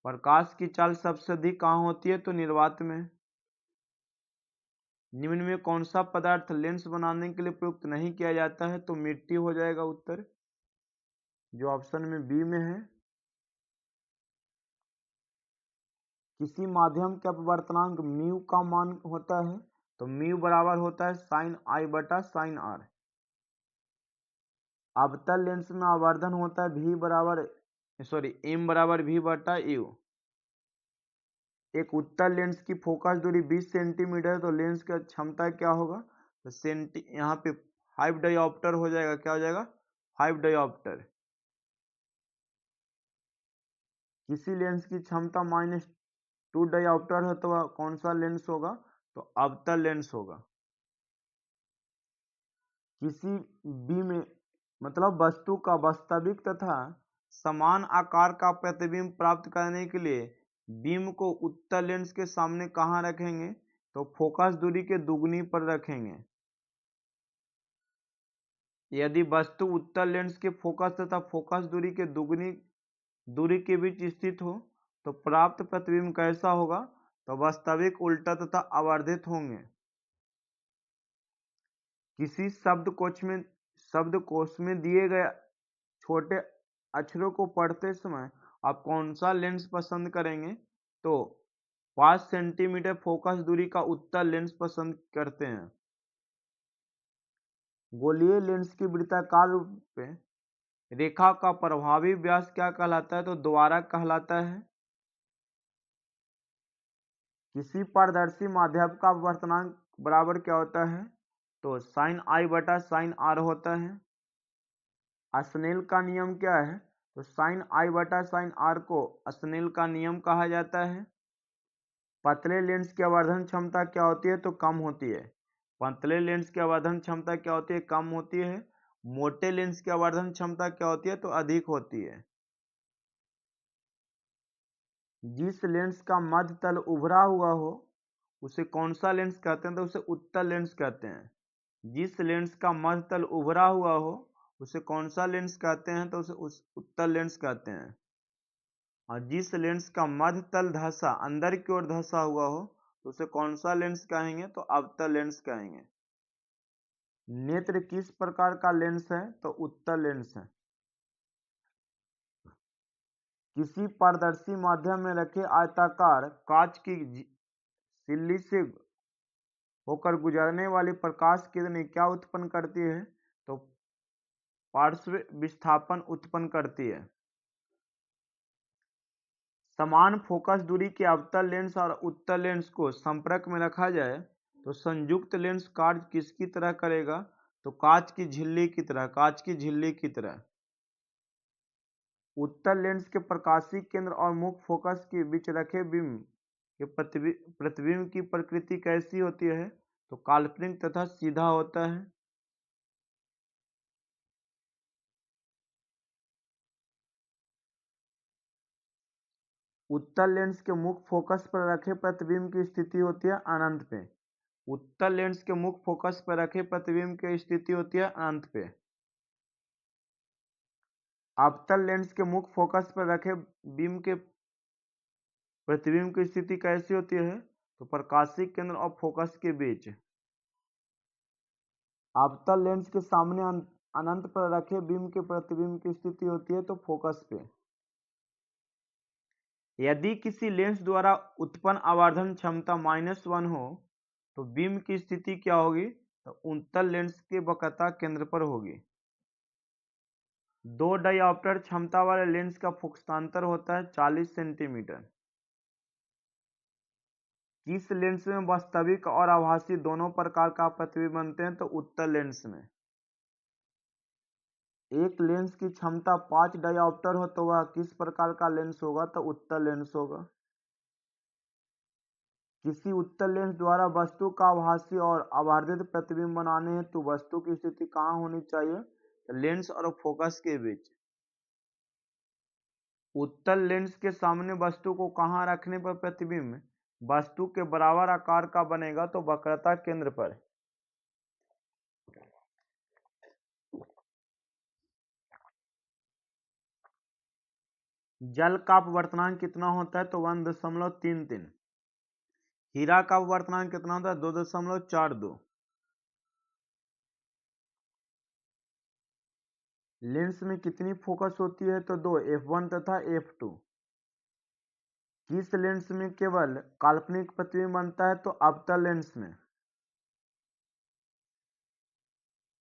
प्रकाश की चाल सबसे अधिक कहाँ होती है? तो निर्वात में। निम्न में कौन सा पदार्थ लेंस बनाने के लिए प्रयुक्त नहीं किया जाता है? तो मिट्टी हो जाएगा उत्तर, जो ऑप्शन में बी में है। किसी माध्यम का अपवर्तनांक म्यू का मान होता है? तो म्यू बराबर होता है साइन आई बटा साइन आर। अवतल लेंस में आवर्धन होता है एम बराबर वी बटा यू। एक उत्तल लेंस की फोकस दूरी 20 सेंटीमीटर, तो लेंस का क्षमता क्या होगा? तो यहाँ पे 5 डायोप्टर हो जाएगा। क्या हो जाएगा? 5 डायोप्टर। किसी लेंस की क्षमता -2 डायोप्टर है तो वह कौन सा लेंस होगा? तो अवतल लेंस होगा। किसी बीम मतलब वस्तु का वास्तविक तथा समान आकार का प्रतिबिंब प्राप्त करने के लिए बीम को उत्तल लेंस के सामने कहाँ रखेंगे? तो फोकस दूरी के दुगुनी पर रखेंगे। यदि वस्तु उत्तल लेंस के फोकस तथा फोकस दूरी के दुगुनी दूरी के बीच स्थित हो तो प्राप्त प्रतिबिंब कैसा होगा? तो वास्तविक, उल्टा तथा आवर्धित होंगे। किसी शब्दकोश में दिए गए छोटे अक्षरों को पढ़ते समय आप कौन सा लेंस पसंद करेंगे? तो 5 सेंटीमीटर फोकस दूरी का उत्तल लेंस पसंद करते हैं। गोलीय लेंस की वृत्ताकार रूप में रेखा का प्रभावी व्यास क्या कहलाता है? तो द्वारक कहलाता है। किसी पारदर्शी माध्यम का अपवर्तनांक बराबर क्या होता है? तो साइन आई बटा साइन आर होता है। स्नेल का नियम क्या है? तो साइन आई बटा साइन आर को स्नेल का नियम कहा जाता है। पतले लेंस की आवर्धन क्षमता क्या होती है? तो कम होती है। पतले लेंस की आवर्धन क्षमता क्या होती है? कम होती है। मोटे लेंस की आवर्धन क्षमता क्या होती है? तो अधिक होती है। जिस लेंस का मध्य तल उभरा हुआ हो उसे कौन सा लेंस कहते हैं? तो उसे उत्तल लेंस कहते हैं। जिस लेंस का मध्य तल उभरा हुआ हो उसे कौन सा लेंस कहते हैं? तो उसे उत्तल लेंस कहते हैं। और जिस लेंस का मध्य तल धंसा अंदर की ओर धंसा हुआ हो तो उसे कौन सा लेंस कहेंगे? तो अवतल लेंस कहेंगे। नेत्र किस प्रकार का लेंस है? तो उत्तल लेंस है। किसी पारदर्शी माध्यम में रखे आयताकार कांच की सिल्ली से होकर गुजरने वाली प्रकाश किरणें क्या उत्पन्न करती है? तो पार्श्व विस्थापन उत्पन्न करती है। समान फोकस दूरी के अवतल लेंस और उत्तल लेंस को संपर्क में रखा जाए तो संयुक्त लेंस कार्य किसकी तरह करेगा? तो कांच की झिल्ली की तरह। कांच की झिल्ली की तरह। उत्तल लेंस के प्रकाशिक केंद्र और मुख्य फोकस के बीच रखे बिंब के प्रतिबिंब की प्रकृति कैसी होती है? तो काल्पनिक तथा सीधा होता है। उत्तल लेंस के मुख्य फोकस पर रखे प्रतिबिंब की स्थिति होती है अनंत पे। उत्तल लेंस के मुख्य फोकस पर रखे प्रतिबिंब की स्थिति होती है अनंत पे। अवतल लेंस के मुख्य फोकस पर रखे बीम के प्रतिबिंब की स्थिति कैसी होती है? तो प्रकाशिक केंद्र और फोकस के बीच। अवतल लेंस के सामने अनंत पर रखे बीम के प्रतिबिंब की स्थिति होती है तो फोकस पे। यदि किसी लेंस द्वारा उत्पन्न आवर्धन क्षमता -1 हो तो बीम की स्थिति क्या होगी, तो उत्तल लेंस के वक्रता केंद्र पर होगी। दो डायोप्टर क्षमता वाले लेंस का फोकसांतर होता है 40 सेंटीमीटर। किस लेंस में वास्तविक और आभासी दोनों प्रकार का प्रतिबिंब बनते हैं, तो उत्तल लेंस में। एक लेंस की क्षमता 5 डायोप्टर हो तो वह किस प्रकार का लेंस होगा, तो उत्तल लेंस होगा। किसी उत्तल लेंस द्वारा वस्तु का आभासी और आवर्धित प्रतिबिंब बनाने हेतु वस्तु की स्थिति कहाँ होनी चाहिए, तो लेंस और फोकस के बीच। उत्तल लेंस के सामने वस्तु को कहाँ रखने पर प्रतिबिंब वस्तु के बराबर आकार का बनेगा, तो वक्रता केंद्र पर। जल का अपवर्तनांक कितना होता है, तो 1.33। हीरा का अपवर्तनांक कितना होता है, 2.42। लेंस में कितनी फोकस होती है, तो 2, f1 तथा f2। किस लेंस में केवल काल्पनिक प्रतिबिंब बनता है, तो अवतल लेंस में।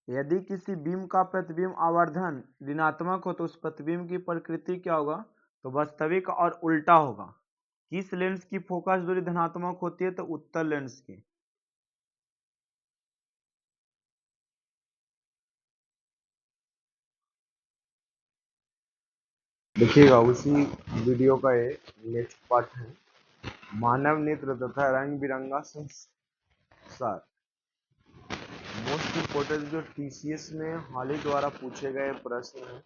यदि किसी बीम का प्रतिबिंब आवर्धन ऋणात्मक हो तो उस प्रतिबिंब की प्रकृति क्या होगा, तो वास्तविक और उल्टा होगा। किस लेंस की फोकस दूरी धनात्मक होती है, तो उत्तल लेंस की। देखिएगा उसी वीडियो का ये नेक्स्ट पार्ट है, मानव नेत्र तथा रंग बिरंगा संसार। मोस्ट इम्पोर्टेंट जो टीसीएस में हाल ही द्वारा पूछे गए प्रश्न है,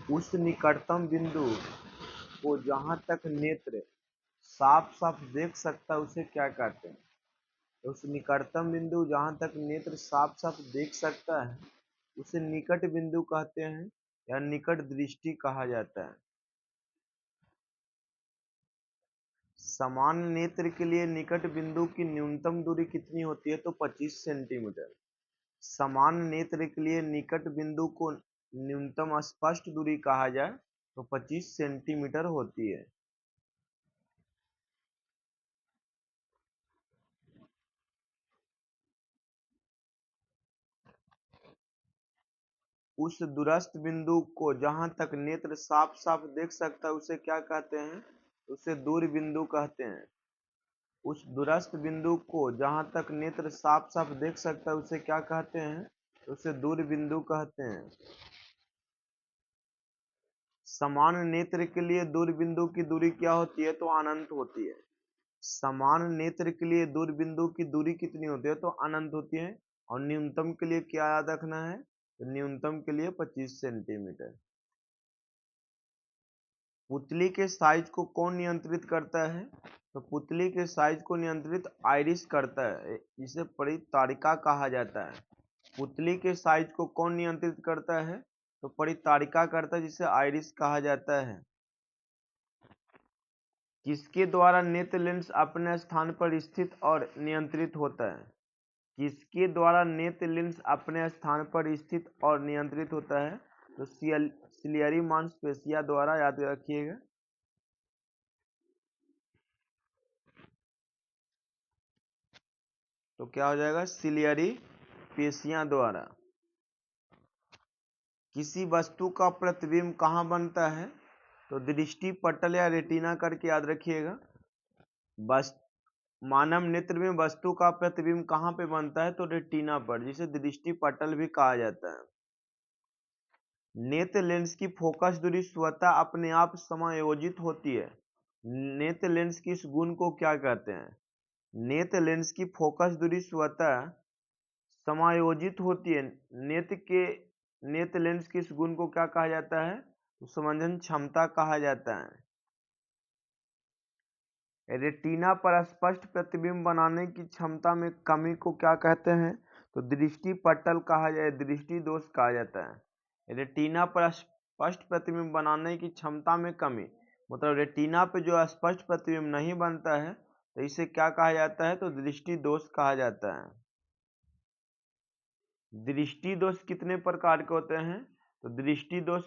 उस निकटतम बिंदु को जहां तक नेत्र साफ साफ देख सकता है उसे क्या कहते हैं। तो उस निकटतम बिंदु जहां तक नेत्र साफ साफ देख सकता है उसे निकट बिंदु कहते हैं या निकट दृष्टि कहा जाता है। समान नेत्र के लिए निकट बिंदु की न्यूनतम दूरी कितनी होती है, तो 25 सेंटीमीटर। समान नेत्र के लिए निकट बिंदु को न्यूनतम स्पष्ट दूरी कहा जाए तो 25 सेंटीमीटर होती है। उस दूरस्थ बिंदु को जहां तक नेत्र साफ साफ देख सकता है उसे क्या कहते हैं, उसे दूर बिंदु कहते हैं। उस दूरस्थ बिंदु को जहां तक नेत्र साफ साफ देख सकता है उसे क्या कहते हैं, उसे दूर बिंदु कहते हैं। समान नेत्र के लिए दूर बिंदु की दूरी क्या होती है, तो अनंत होती है। समान नेत्र के लिए दूर बिंदु की दूरी कितनी होती है, तो अनंत होती है। और न्यूनतम के लिए क्या याद रखना है, तो न्यूनतम के लिए 25 सेंटीमीटर। पुतली के साइज को कौन नियंत्रित करता है, तो पुतली के साइज को नियंत्रित आइरिस करता है, इसे परितारिका कहा जाता है। पुतली के साइज को कौन नियंत्रित करता है, तो परितारिका करता है, जिसे आइरिस कहा जाता है। किसके द्वारा नेत्र लेंस अपने स्थान पर स्थित और नियंत्रित होता है। किसके द्वारा नेत्र लेंस अपने स्थान पर स्थित और नियंत्रित होता है, तो सिलियरी मांसपेशिया द्वारा, याद रखिएगा। तो क्या हो जाएगा, सिलियरी पेशियां द्वारा। किसी वस्तु का प्रतिबिंब कहाँ बनता है, तो दृष्टि पटल या रेटिना करके याद रखिएगा। मानव नेत्र में वस्तु का प्रतिबिंब कहाँ पे बनता है, तो रेटिना पर, जिसे दृष्टि पटल भी कहा जाता है। नेत्र लेंस की फोकस दूरी स्वतः अपने आप समायोजित होती है। नेत्र लेंस की इस गुण को क्या कहते हैं, नेत्र लेंस की फोकस दूरी स्वतः समायोजित होती है। नेत्र लेंस की इस गुण को क्या कहा जाता है, तो समंजन क्षमता कहा जाता है। रेटिना पर स्पष्ट प्रतिबिंब बनाने की क्षमता में कमी को क्या कहते हैं, तो दृष्टि पटल कहा जाए, दृष्टि दोष कहा जाता है। रेटिना पर स्पष्ट प्रतिबिंब बनाने की क्षमता में कमी, मतलब रेटिना पे जो स्पष्ट प्रतिबिंब नहीं बनता है तो इसे क्या कहा जाता है, तो दृष्टि दोष कहा जाता है। दृष्टि दोष कितने प्रकार के होते हैं, तो दृष्टि दोष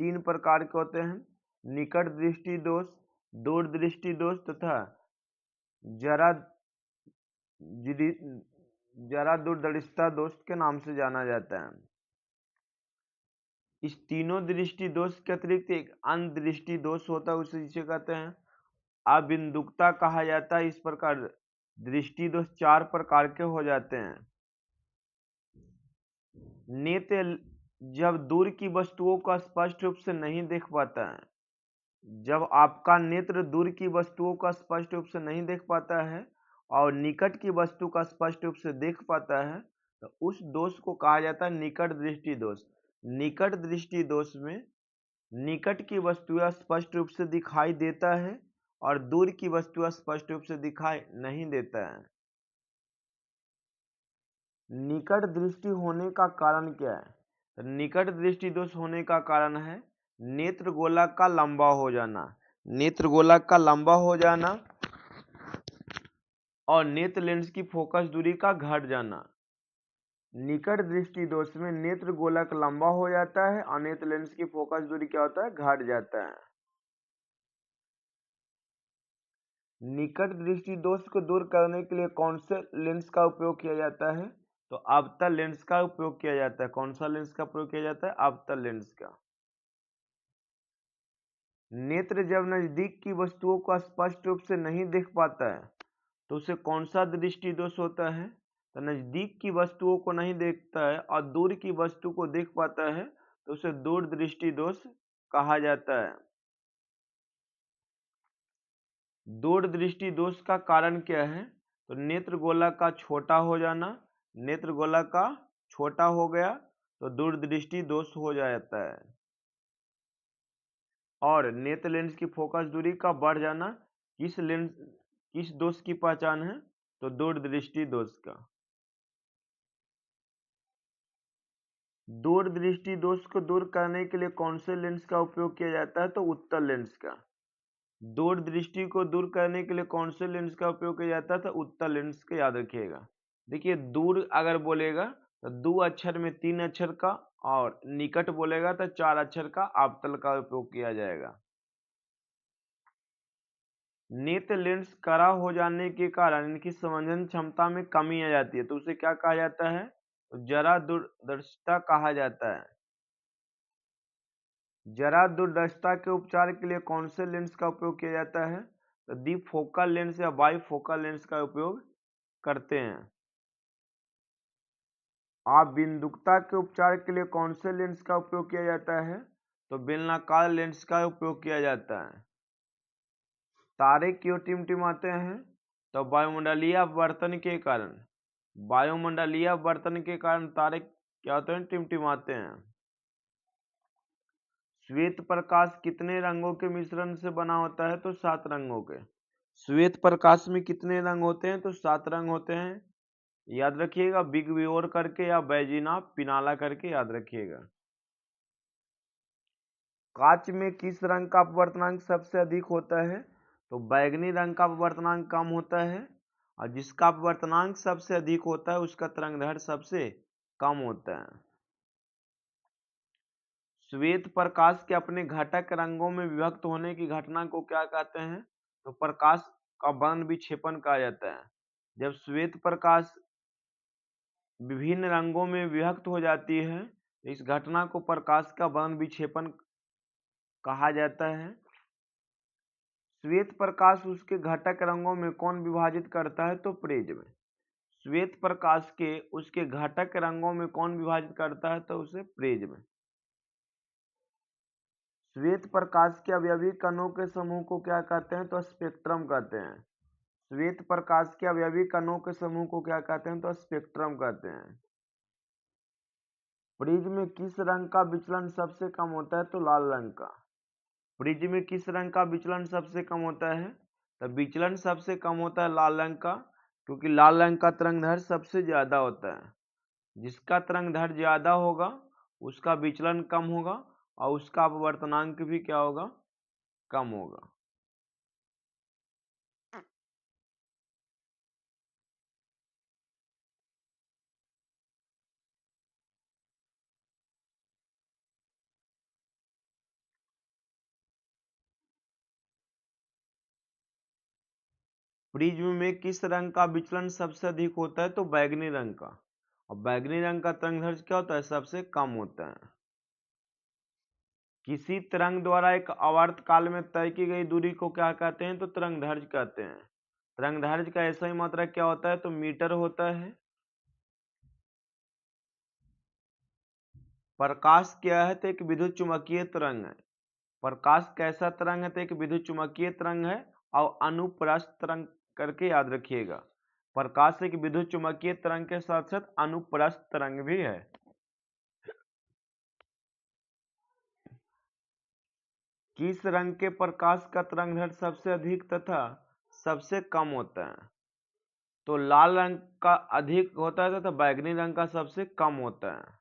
3 प्रकार के होते हैं, निकट दृष्टि दोष, दूर दृष्टि दोष तथा जरा जरा दूरदर्शिता दोष के नाम से जाना जाता है। इस तीनों दृष्टि दोष के अतिरिक्त एक अन्य दृष्टि दोष होता है, उसे जिसे कहते हैं अबिंदुकता कहा जाता है। इस प्रकार दृष्टि दोष 4 प्रकार के हो जाते हैं। नेत्र जब दूर की वस्तुओं को स्पष्ट रूप से नहीं देख पाता है, जब आपका नेत्र दूर की वस्तुओं का स्पष्ट रूप से नहीं देख पाता है और निकट की वस्तु का स्पष्ट रूप से देख पाता है, तो उस दोष को कहा जाता है निकट दृष्टि दोष। निकट दृष्टि दोष में निकट की वस्तु स्पष्ट रूप से दिखाई देता है और दूर की वस्तु स्पष्ट रूप से दिखाई नहीं देता है। निकट दृष्टि होने का कारण क्या है? तो निकट दृष्टि दोष होने का कारण है नेत्र गोलक का लंबा हो जाना, नेत्र गोलक का लंबा हो जाना और नेत्र लेंस की फोकस दूरी का घट जाना। निकट दृष्टि दोष में नेत्र गोलक लंबा हो जाता है और नेत्र लेंस की फोकस दूरी क्या होता है? घट जाता है। निकट दृष्टि दोष को दूर करने के लिए कौन से लेंस का उपयोग किया जाता है? तो अवतल लेंस का उपयोग किया जाता है। कौन सा लेंस का प्रयोग किया जाता है? अवतल लेंस का। नेत्र जब नजदीक की वस्तुओं को स्पष्ट रूप से नहीं देख पाता है तो उसे कौन सा दृष्टि दोष होता है? तो नजदीक की वस्तुओं को नहीं देखता है और दूर की वस्तु को देख पाता है तो उसे दूर दृष्टि दोष कहा जाता है। दूर दृष्टि दोष का कारण क्या है? तो नेत्र गोलक का छोटा हो जाना। नेत्र गोलक का छोटा हो गया तो दूर दृष्टि दोष हो जाता है। और नेत्र लेंस की फोकस दूरी का बढ़ जाना किस दोष की पहचान है? तो दूर दृष्टि दोष का। दूर दृष्टि दोष को दूर करने के लिए कौन से लेंस का उपयोग किया जाता है? तो उत्तल लेंस का। दूर दृष्टि को दूर करने के लिए कौन से लेंस का उपयोग किया जाता है? तो उत्तल लेंस का। याद रखिएगा। देखिए, दूर अगर बोलेगा तो 2 अक्षर में 3 अक्षर का और निकट बोलेगा तो 4 अक्षर का अवतल का उपयोग किया जाएगा। नेत्र लेंस कड़ा हो जाने के कारण इनकी समंजन क्षमता में कमी आ जाती है तो उसे क्या कहा जाता है? तो जरा दूरदर्शिता कहा जाता है। जरा दूरदर्शिता के उपचार के लिए कौन से लेंस का उपयोग किया जाता है? तो द्विफोकल लेंस या बाइफोकल लेंस का उपयोग करते हैं। अबिंदुकता के उपचार के लिए कौन से लेंस का उपयोग किया जाता है? तो बेलनाकार लेंस का उपयोग किया जाता है। तारे क्यों टिमटिमाते हैं? तो वायुमंडलीय अपवर्तन के कारण। वायुमंडलीय अपवर्तन के कारण तारे क्या होते हैं? टिमटिमाते हैं। श्वेत प्रकाश कितने रंगों के मिश्रण से बना होता है? तो 7 रंगों के। श्वेत प्रकाश में कितने रंग होते हैं? तो 7 रंग होते हैं। याद रखिएगा, बिग विओर करके या बैजिना पिनाला करके याद रखिएगा। कांच में किस रंग का अपवर्तनांक सबसे अधिक होता है? तो बैगनी रंग का अपवर्तनांक कम होता है और जिसका अपवर्तनांक सबसे अधिक होता है उसका तरंगदैर्घ्य सबसे कम होता है। श्वेत प्रकाश के अपने घटक रंगों में विभक्त होने की घटना को क्या कहते हैं? तो प्रकाश का वर्ण विक्षेपण कहा जाता है। जब श्वेत प्रकाश विभिन्न रंगों में विभक्त हो जाती है तो इस घटना को प्रकाश का वर्ण विक्षेपण कहा जाता है। श्वेत प्रकाश उसके घटक रंगों में कौन विभाजित करता है? तो प्रिज्म। श्वेत प्रकाश के उसके घटक रंगों में कौन विभाजित करता है? तो उसे प्रिज्म। श्वेत प्रकाश के अवयवी कणों के समूह को क्या कहते हैं? तो स्पेक्ट्रम कहते हैं। श्वेत प्रकाश के अवयवी कणों के समूह को क्या कहते हैं? तो स्पेक्ट्रम कहते हैं। प्रिज्म में किस रंग का विचलन सबसे कम होता है? तो लाल रंग का। प्रिज्म में किस रंग का विचलन सबसे कम होता है? तो विचलन सबसे कम होता है लाल रंग का, क्योंकि लाल रंग का तरंगदैर्घ्य सबसे ज्यादा होता है। जिसका तरंगदैर्घ्य ज्यादा होगा उसका विचलन कम होगा और उसका अपवर्तनांक भी क्या होगा? कम होगा। प्रिज्म में किस रंग का विचलन सबसे अधिक होता है? तो बैगनी रंग का। और बैगनी रंग का तरंगदैर्घ्य क्या होता है? सबसे कम होता है। किसी तरंग द्वारा एक आवर्त काल में तय की गई दूरी को क्या कहते हैं? तो तरंगदैर्घ्य कहते हैं। तरंगदैर्घ्य का ऐसा ही मात्रा क्या होता है? तो मीटर होता है। प्रकाश क्या है? तो एक विद्युत चुम्बकीय तरंग है। प्रकाश कैसा तरंग है? तो एक विद्युत चुम्बकीय तरंग है और अनुप्रस्थ तरंग करके याद रखिएगा। प्रकाश एक विद्युत चुम्बकीय तरंग के साथ साथ अनुप्रस्थ तरंग भी है। किस रंग के प्रकाश का तरंगदैर्घ्य सबसे अधिक तथा सबसे कम होता है? तो लाल रंग का अधिक होता है तथा बैगनी रंग का सबसे कम होता है।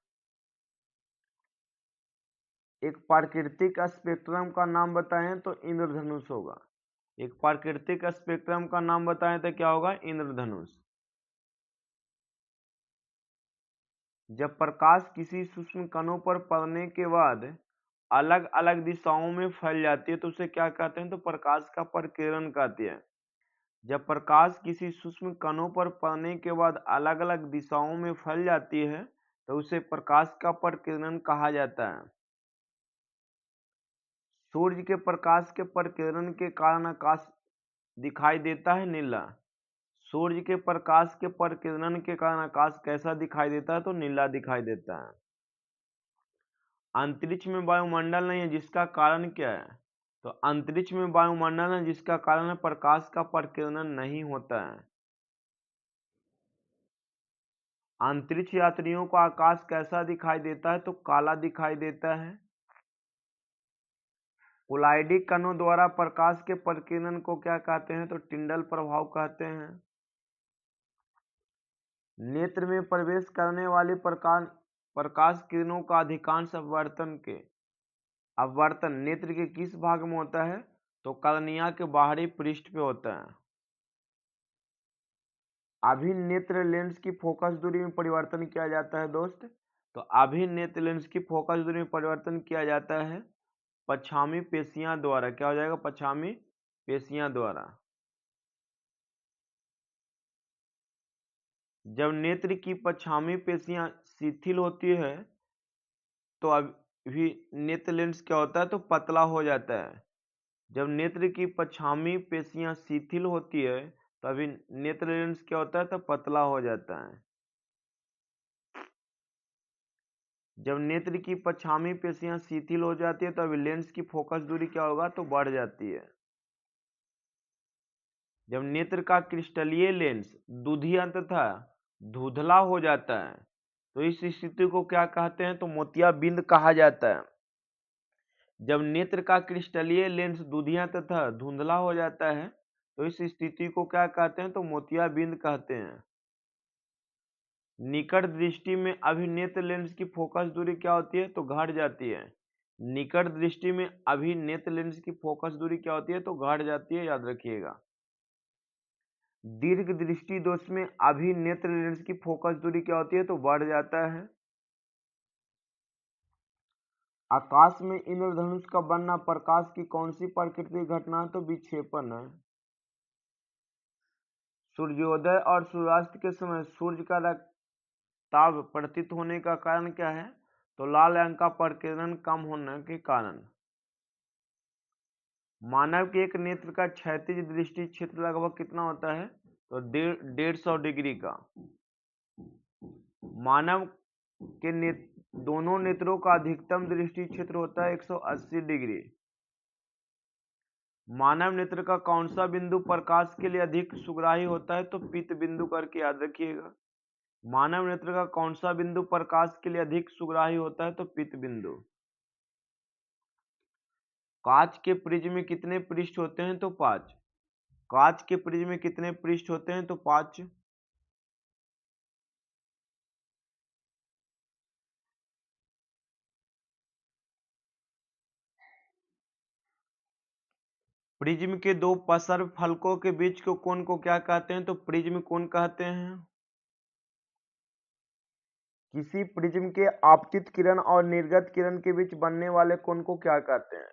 एक प्राकृतिक स्पेक्ट्रम का नाम बताएं तो इंद्रधनुष होगा। एक प्राकृतिक स्पेक्ट्रम का नाम बताएं तो क्या होगा? इंद्रधनुष। जब प्रकाश किसी सूक्ष्म कणों पर पड़ने के बाद अलग अलग दिशाओं में फैल जाती है तो उसे क्या कहते हैं? तो प्रकाश का प्रकीर्णन कहते हैं। जब प्रकाश किसी सूक्ष्म कणों पर पड़ने के बाद अलग अलग दिशाओं में फैल जाती है तो उसे प्रकाश का प्रकीर्णन कहा जाता है। सूर्य के प्रकाश के प्रकीर्णन के कारण आकाश दिखाई देता है नीला। सूर्य के प्रकाश के प्रकीर्णन के कारण आकाश कैसा दिखाई देता है? तो नीला दिखाई देता है। अंतरिक्ष में वायुमंडल नहीं है, जिसका कारण क्या है? तो अंतरिक्ष में वायुमंडल है जिसका कारण है प्रकाश का प्रकीर्णन नहीं होता है। अंतरिक्ष यात्रियों को आकाश कैसा दिखाई देता है? तो काला दिखाई देता है। कोलाइडी कणों द्वारा प्रकाश के प्रकीर्णन को क्या कहते हैं? तो टिंडल प्रभाव कहते हैं। नेत्र में प्रवेश करने वाली प्रकाश किरणों का अधिकांश अपवर्तन नेत्र के किस भाग में होता है? तो कर्निया के बाहरी पृष्ठ पे होता है। अभिनेत्र लेंस की फोकस दूरी में परिवर्तन किया जाता है दोस्त। तो अभिनेत्र लेंस की फोकस दूरी में परिवर्तन किया जाता है पछामी पेशियां द्वारा। क्या हो जाएगा? पछामी पेशियां द्वारा। जब नेत्र की पछामी पेशियां शिथिल होती है तो अभी नेत्र लेंस क्या होता है? तो पतला हो जाता है। जब नेत्र की पछामी पेशियां शिथिल होती है तो अभी नेत्र लेंस क्या होता है? तो पतला हो जाता है। जब नेत्र की पछामी पेशियां शिथिल हो जाती है तो अभी लेंस की फोकस दूरी क्या होगा? तो बढ़ जाती है। जब नेत्र का क्रिस्टलीय लेंस दुधिया तथा धुंधला हो जाता है तो इस स्थिति को क्या कहते हैं? तो मोतियाबिंद कहा जाता है। जब नेत्र का क्रिस्टलीय लेंस दुधिया तथा धुंधला हो जाता है तो इस स्थिति को क्या कहते हैं? तो मोतियाबिंद कहते हैं। निकट दृष्टि में अभिनेत्र लेंस की फोकस दूरी क्या होती है? तो घट जाती है। निकट दृष्टि में अभिनेत्र लेंस की फोकस दूरी क्या होती है? तो घट जाती है, याद रखिएगा। दीर्घ दृष्टि दोष में अभिनेत्र लेंस की फोकस दूरी क्या होती है? तो बढ़ जाता है। आकाश में इंद्रधनुष का बनना प्रकाश की कौन सी प्राकृतिक घटना है? तो विक्षेपण है। सूर्योदय और सूर्यास्त के समय सूर्य का रक्तताप प्रतीत होने का कारण क्या है? तो लाल रंग का प्रकीर्णन कम होने के कारण। मानव के एक नेत्र का क्षैतिज दृष्टि क्षेत्र लगभग कितना होता है? तो 150 डिग्री का। मानव के दोनों नेत्रों का अधिकतम दृष्टि क्षेत्र होता है 180 डिग्री। मानव नेत्र का कौन सा बिंदु प्रकाश के लिए अधिक सुग्राही होता है? तो पीत बिंदु करके याद रखिएगा। मानव नेत्र का कौन सा बिंदु प्रकाश के लिए अधिक सुग्राही होता है? तो पीत बिंदु। कांच के प्रिज्म में कितने पृष्ठ होते हैं? तो 5। कांच के प्रिज्म में कितने पृष्ठ होते हैं? तो 5। प्रिज्म के दो पसर फलकों के बीच के कोण को क्या कहते हैं? तो प्रिज्म कोण कहते हैं। किसी प्रिज्म के आपतित किरण और निर्गत किरण के बीच बनने वाले कोण को क्या कहते हैं?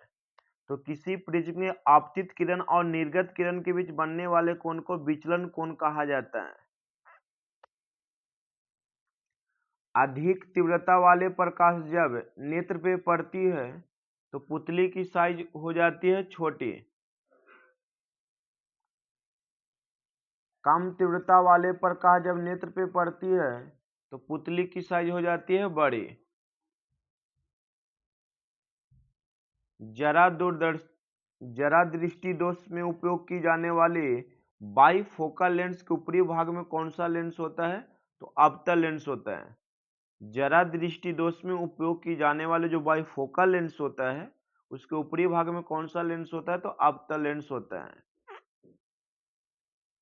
तो किसी प्रिज्म में आपतित किरण और निर्गत किरण के बीच बनने वाले कोण को विचलन कोण कहा जाता है। अधिक तीव्रता वाले प्रकाश जब नेत्र पे पड़ती है तो पुतली की साइज हो जाती है छोटी। कम तीव्रता वाले प्रकाश जब नेत्र पे पड़ती है तो पुतली की साइज हो जाती है बड़ी। जरा दृष्टि दोष में उपयोग की जाने वाली बाइफोकल लेंस के ऊपरी भाग में कौन सा लेंस होता है? तो अवतल लेंस होता है। जरा दृष्टि दोष में उपयोग की जाने वाले जो बाइफोकल लेंस होता है उसके ऊपरी भाग में कौन सा लेंस होता है? तो अवतल लेंस होता है।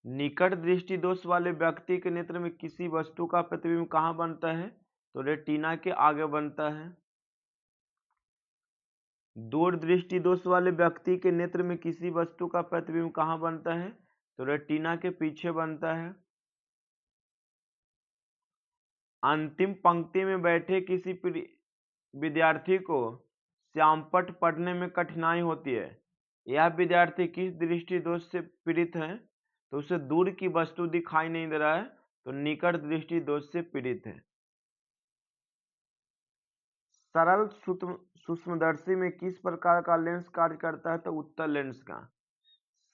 निकट दृष्टि दोष वाले व्यक्ति के नेत्र में किसी वस्तु का प्रतिबिंब कहाँ बनता है? तो रेटिना के आगे बनता है। दूर दृष्टि दोष वाले व्यक्ति के नेत्र में किसी वस्तु का प्रतिबिंब कहाँ बनता है? तो रेटिना के पीछे बनता है। अंतिम पंक्ति में बैठे किसी विद्यार्थी को श्यामपट्ट पढ़ने में कठिनाई होती है। यह विद्यार्थी किस दृष्टि दोष से पीड़ित है? तो उसे दूर की वस्तु दिखाई नहीं दे रहा है, तो निकट दृष्टि दोष से पीड़ित है। सरल सूक्ष्मदर्शी में किस प्रकार का लेंस कार्य करता है? तो उत्तल लेंस का।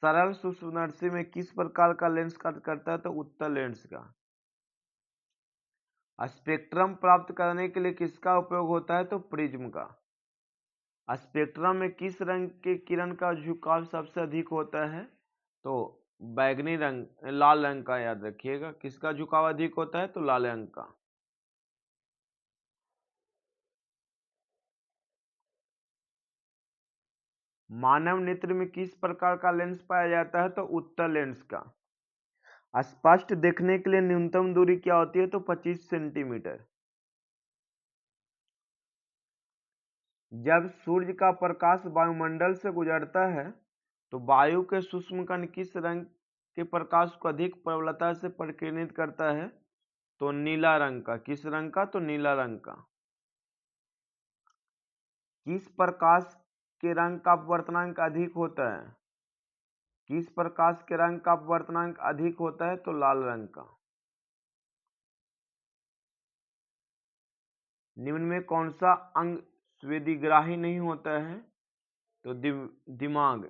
सरल सूक्ष्मदर्शी में किस प्रकार का लेंस कार्य करता है? तो उत्तल लेंस का। स्पेक्ट्रम प्राप्त करने के लिए किसका उपयोग होता है? तो प्रिज्म का। स्पेक्ट्रम में किस रंग के किरण का झुकाव सबसे अधिक होता है? तो बैगनी रंग, लाल रंग का। याद रखिएगा, किसका झुकाव अधिक होता है? तो लाल रंग का। मानव नेत्र में किस प्रकार का लेंस पाया जाता है? तो उत्तल लेंस का। स्पष्ट देखने के लिए न्यूनतम दूरी क्या होती है? तो 25 सेंटीमीटर। जब सूर्य का प्रकाश वायुमंडल से गुजरता है तो वायु के सूक्ष्म कण किस रंग के प्रकाश को अधिक प्रबलता से प्रकीर्णित करता है? तो नीला रंग का। किस रंग का? तो नीला रंग का। किस प्रकाश के रंग का अपवर्तनांक अधिक होता है? किस प्रकाश के रंग का अपवर्तनांक अधिक होता है? तो लाल रंग का। निम्न में कौन सा अंग स्वेदीग्राही नहीं होता है? तो दिमाग।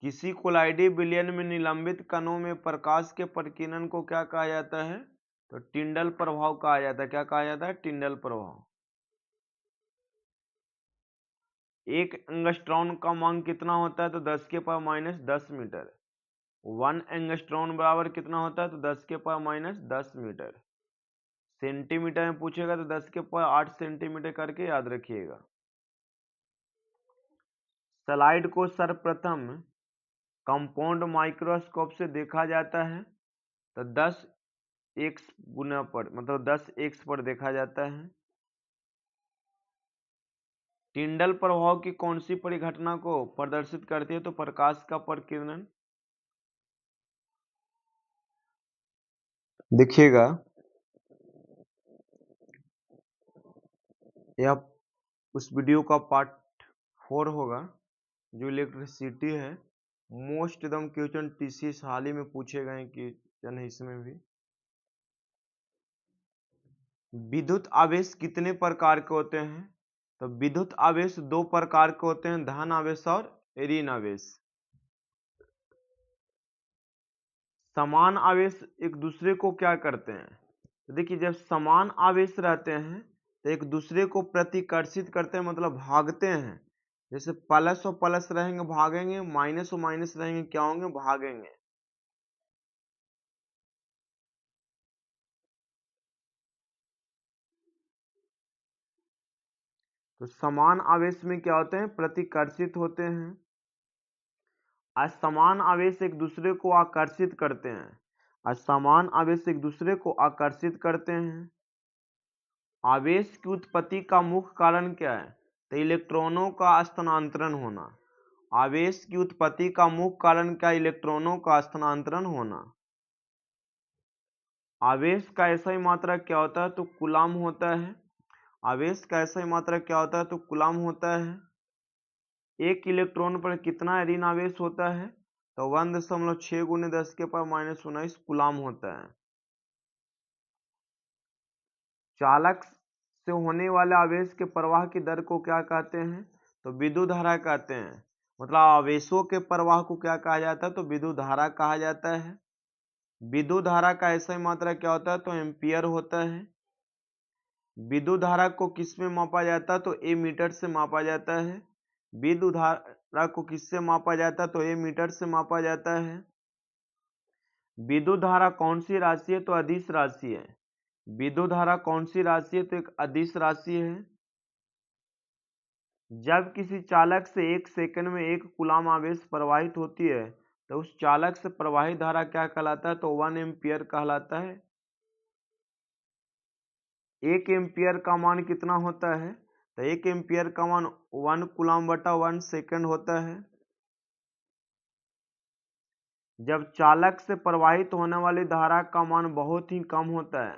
किसी कोलाइडी विलयन में निलंबित कणों में प्रकाश के प्रकीर्णन को क्या कहा जाता है? तो टिंडल प्रभाव कहा जाता है। क्या कहा जाता है? टिंडल प्रभाव। एक एंगस्ट्रॉन का मांग कितना होता है? तो 10 के पावर माइनस 10 मीटर। 1 एंगस्ट्रॉन बराबर कितना होता है? तो 10 के पावर माइनस 10 मीटर। सेंटीमीटर में पूछेगा तो 10 के पावर 8 सेंटीमीटर करके याद रखिएगा। स्लाइड को सर्वप्रथम कंपाउंड माइक्रोस्कोप से देखा जाता है तो 10x गुना पर, मतलब 10x पर देखा जाता है। टिंडल प्रभाव की कौन सी परिघटना को प्रदर्शित करती है? तो प्रकाश का प्रकीर्णन। देखिएगा, यह उस वीडियो का पार्ट 4 होगा जो इलेक्ट्रिसिटी है। मोस्ट एकदम क्वेश्चन टीसीएस हाल ही में पूछे गए क्वेश्चन है इसमें भी। विद्युत आवेश कितने प्रकार के होते हैं? तो विद्युत आवेश 2 प्रकार के होते हैं, धन आवेश और ऋण आवेश। समान आवेश एक दूसरे को क्या करते हैं? तो देखिए, जब समान आवेश रहते हैं तो एक दूसरे को प्रतिकर्षित करते हैं, मतलब भागते हैं। जैसे प्लस और प्लस रहेंगे भागेंगे, माइनस और माइनस रहेंगे क्या होंगे? भागेंगे। तो समान आवेश में क्या होते हैं? प्रतिकर्षित होते हैं। असमान आवेश एक दूसरे को आकर्षित करते हैं। असमान आवेश एक दूसरे को आकर्षित करते हैं। आवेश की उत्पत्ति का मुख्य कारण क्या है? तो इलेक्ट्रॉनों का स्थानांतरण होना। आवेश की उत्पत्ति का मुख्य कारण क्या? इलेक्ट्रॉनों का स्थानांतरण होना। आवेश का ऐसा ही मात्रा क्या होता है? तो कूलम होता है। आवेश का ऐसा ही मात्रक क्या होता है, तो कूलम होता है। एक इलेक्ट्रॉन पर कितना ऋण आवेश होता है, तो 1.6 × 10⁻⁻19 कूलम होता है। चालक से होने वाले आवेश के प्रवाह की दर को क्या कहते हैं, तो विद्युत धारा कहते हैं। मतलब आवेशों के प्रवाह को क्या कहा जाता है, तो विद्युत धारा कहा जाता है। विद्युत धारा का ऐसा ही मात्रा क्या होता है, तो एम्पियर होता है। विद्युत धारा को किस में मापा जाता है, तो ए मीटर से मापा जाता है। विद्युत धारा को किससे मापा जाता है, तो ए मीटर से मापा जाता है। विद्युत धारा कौन सी राशि है, तो अदिश राशि है। विद्युत धारा कौन सी राशि है, तो एक अदिश राशि है। जब किसी चालक से 1 सेकंड में 1 कूलम आवेश प्रवाहित होती है, तो उस चालक से प्रवाहित धारा क्या कहलाता है, तो 1 एम्पियर कहलाता है। 1 एम्पियर का मान कितना होता है, तो 1 एम्पियर का मान 1 कूलम बटा 1 सेकंड होता है। जब चालक से प्रवाहित होने वाली धारा का मान बहुत ही कम होता है,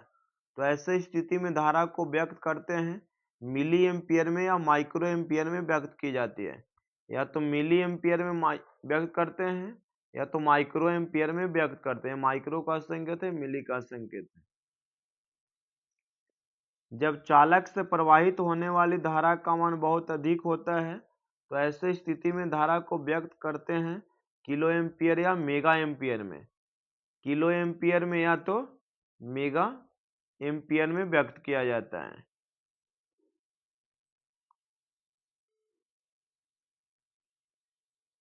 तो ऐसे स्थिति में धारा को व्यक्त करते हैं मिली एम्पियर में या माइक्रो एम्पियर में व्यक्त की जाती है। या तो मिली एम्पियर में व्यक्त करते हैं या तो माइक्रो एम्पियर में व्यक्त करते हैं। माइक्रो का संकेत है, मिली का संकेत है। जब चालक से प्रवाहित होने वाली धारा का मान बहुत अधिक होता है, तो ऐसे स्थिति में धारा को व्यक्त करते हैं किलो एम्पियर या मेगा एम्पियर में। किलो एम्पियर में या तो मेगा एम्पियर में व्यक्त किया जाता है।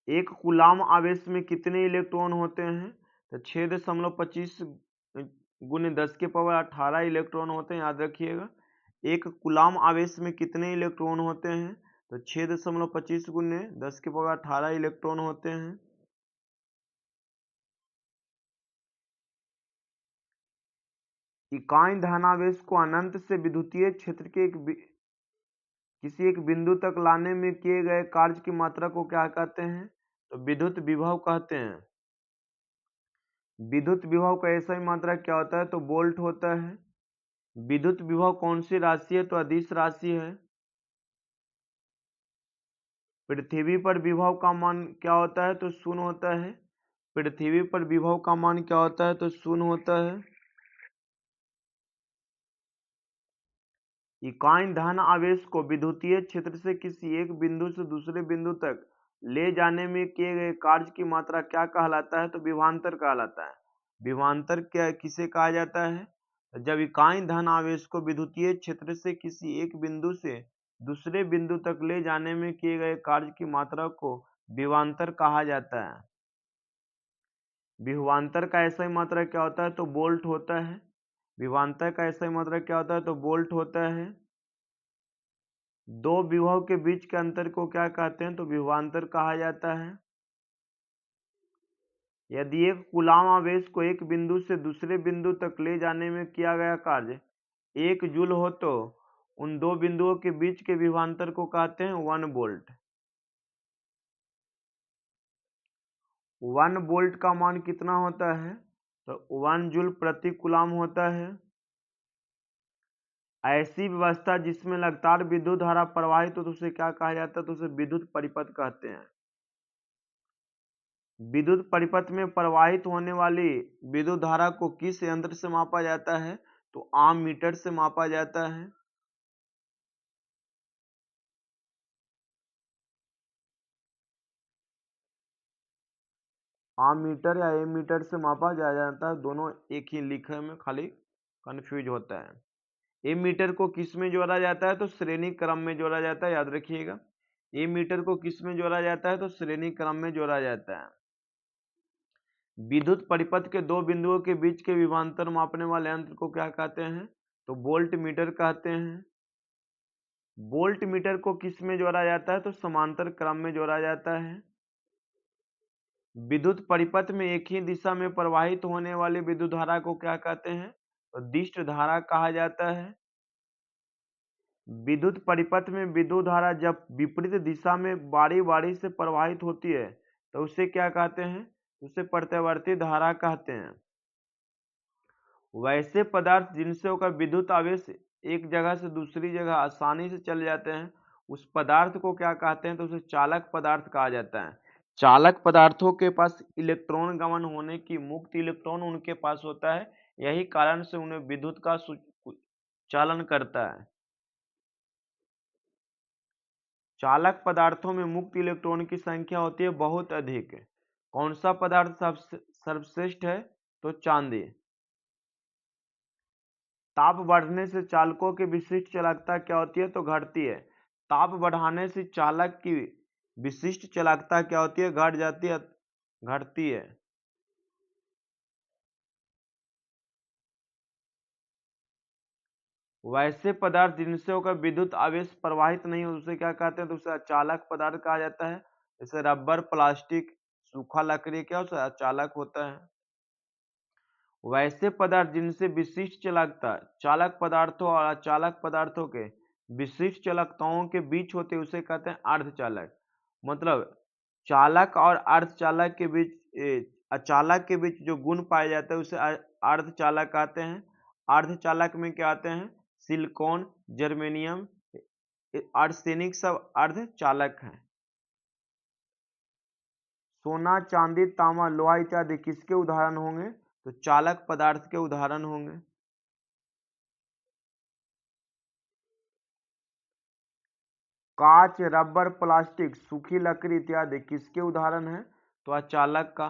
एक कूलम आवेश में कितने इलेक्ट्रॉन होते हैं, तो 6.25 × 10⁻18 इलेक्ट्रॉन होते हैं, याद रखिएगा। एक कूलम आवेश में कितने इलेक्ट्रॉन होते हैं, तो 6.25 × 10⁻18 इलेक्ट्रॉन होते हैं। इकाई धनावेश को अनंत से विद्युतीय क्षेत्र के किसी एक बिंदु तक लाने में किए गए कार्य की मात्रा को क्या कहते हैं, तो विद्युत विभव कहते हैं। विद्युत विभव का ऐसा ही मात्रा क्या होता है, तो वोल्ट होता है। विद्युत विभव कौन सी राशि है, तो अदिश राशि है। पृथ्वी पर विभव का मान क्या होता है, तो शून्य होता है। पृथ्वी पर विभव का मान क्या होता है, तो शून्य होता है। इकाई धन आवेश को विद्युतीय क्षेत्र से किसी एक बिंदु से दूसरे बिंदु तक ले जाने में किए गए कार्य की मात्रा क्या कहलाता है, तो विभवांतर कहलाता है। विभवांतर क्या किसे कहा जाता है, जब इकाई धन आवेश को विद्युतीय क्षेत्र से किसी एक बिंदु से दूसरे बिंदु तक ले जाने में किए गए कार्य की मात्रा को विभवांतर कहा जाता है। विभवांतर का ऐसा ही मात्रा क्या होता है, तो वोल्ट होता है। विभवांतर का ऐसा ही मात्रा क्या होता है, तो वोल्ट होता है। दो विभव के बीच के अंतर को क्या कहते हैं, तो विभवांतर कहा जाता है। यदि एक कूलम आवेश को एक बिंदु से दूसरे बिंदु तक ले जाने में किया गया कार्य 1 जूल हो, तो उन दो बिंदुओं के बीच के विभवांतर को कहते हैं 1 वोल्ट। 1 वोल्ट का मान कितना होता है, तो 1 जूल प्रति कूलम होता है। ऐसी व्यवस्था जिसमें लगातार विद्युत धारा प्रवाहित हो, तो उसे क्या कहा जाता है, तो उसे विद्युत परिपथ कहते हैं। विद्युत परिपथ में प्रवाहित होने वाली विद्युत धारा को किस यंत्र से मापा जाता है, तो आम मीटर से मापा जाता है। आम मीटर या एम मीटर से मापा जाता है, दोनों एक ही लिखे में खाली कंफ्यूज होता है। एम मीटर को किस में जोड़ा जाता है, तो श्रेणी क्रम में जोड़ा जाता है, याद रखिएगा। एम मीटर को किस में जोड़ा जाता है, तो श्रेणी क्रम में जोड़ा जाता है। विद्युत परिपथ के दो बिंदुओं के बीच के विभवांतर मापने वाले यंत्र को क्या कहते हैं, तो वोल्ट मीटर कहते हैं। वोल्ट मीटर को किस में जोड़ा जाता है, तो समांतर क्रम में जोड़ा जाता है। विद्युत परिपथ में एक ही दिशा में प्रवाहित होने वाली विद्युत धारा को क्या कहते हैं, तो दिष्ट धारा कहा जाता है। विद्युत परिपथ में विद्युत धारा जब विपरीत दिशा में बारी बारी से प्रवाहित होती है, तो उसे क्या कहते हैं, उसे प्रत्यावर्ती धारा कहते हैं। वैसे पदार्थ जिनसे होकर विद्युत आवेश एक जगह से दूसरी जगह आसानी से चले जाते हैं, उस पदार्थ को क्या कहते हैं, तो उसे चालक पदार्थ कहा जाता है। चालक पदार्थों के पास इलेक्ट्रॉन गमन होने की मुक्त इलेक्ट्रॉन उनके पास होता है, यही कारण से उन्हें विद्युत का चालन करता है। चालक पदार्थों में मुक्त इलेक्ट्रॉन की संख्या होती है बहुत अधिक। कौन सा पदार्थ सर्वश्रेष्ठ है, तो चांदी। ताप बढ़ने से चालकों की विशिष्ट चालकता क्या होती है, तो घटती है। ताप बढ़ाने से चालक की विशिष्ट चालकता क्या होती है, घट जाती है, घटती है। वैसे पदार्थ जिनसे होकर विद्युत आवेश प्रवाहित नहीं हो उसे क्या कहते हैं, तो उसे अचालक पदार्थ कहा जाता है। जैसे रबर, प्लास्टिक, सूखा लकड़ी, क्या उसे अचालक होता है। वैसे पदार्थ जिनसे विशिष्ट चालकता चालक पदार्थों और अचालक पदार्थों के विशिष्ट चालकताओं के बीच होते उसे कहते हैं अर्धचालक। मतलब चालक और अर्धचालक के बीच अचालक के बीच जो गुण पाए जाते हैं उसे अर्धचालक कहते हैं। अर्धचालक में क्या आते हैं, सिलिकॉन, जर्मेनियम, आर्सेनिक सब अर्धचालक हैं। सोना, चांदी, तांबा, लोहा इत्यादि किसके उदाहरण होंगे, तो चालक पदार्थ के उदाहरण होंगे। कांच, रबर, प्लास्टिक, सूखी लकड़ी इत्यादि किसके उदाहरण हैं, तो अचालक का।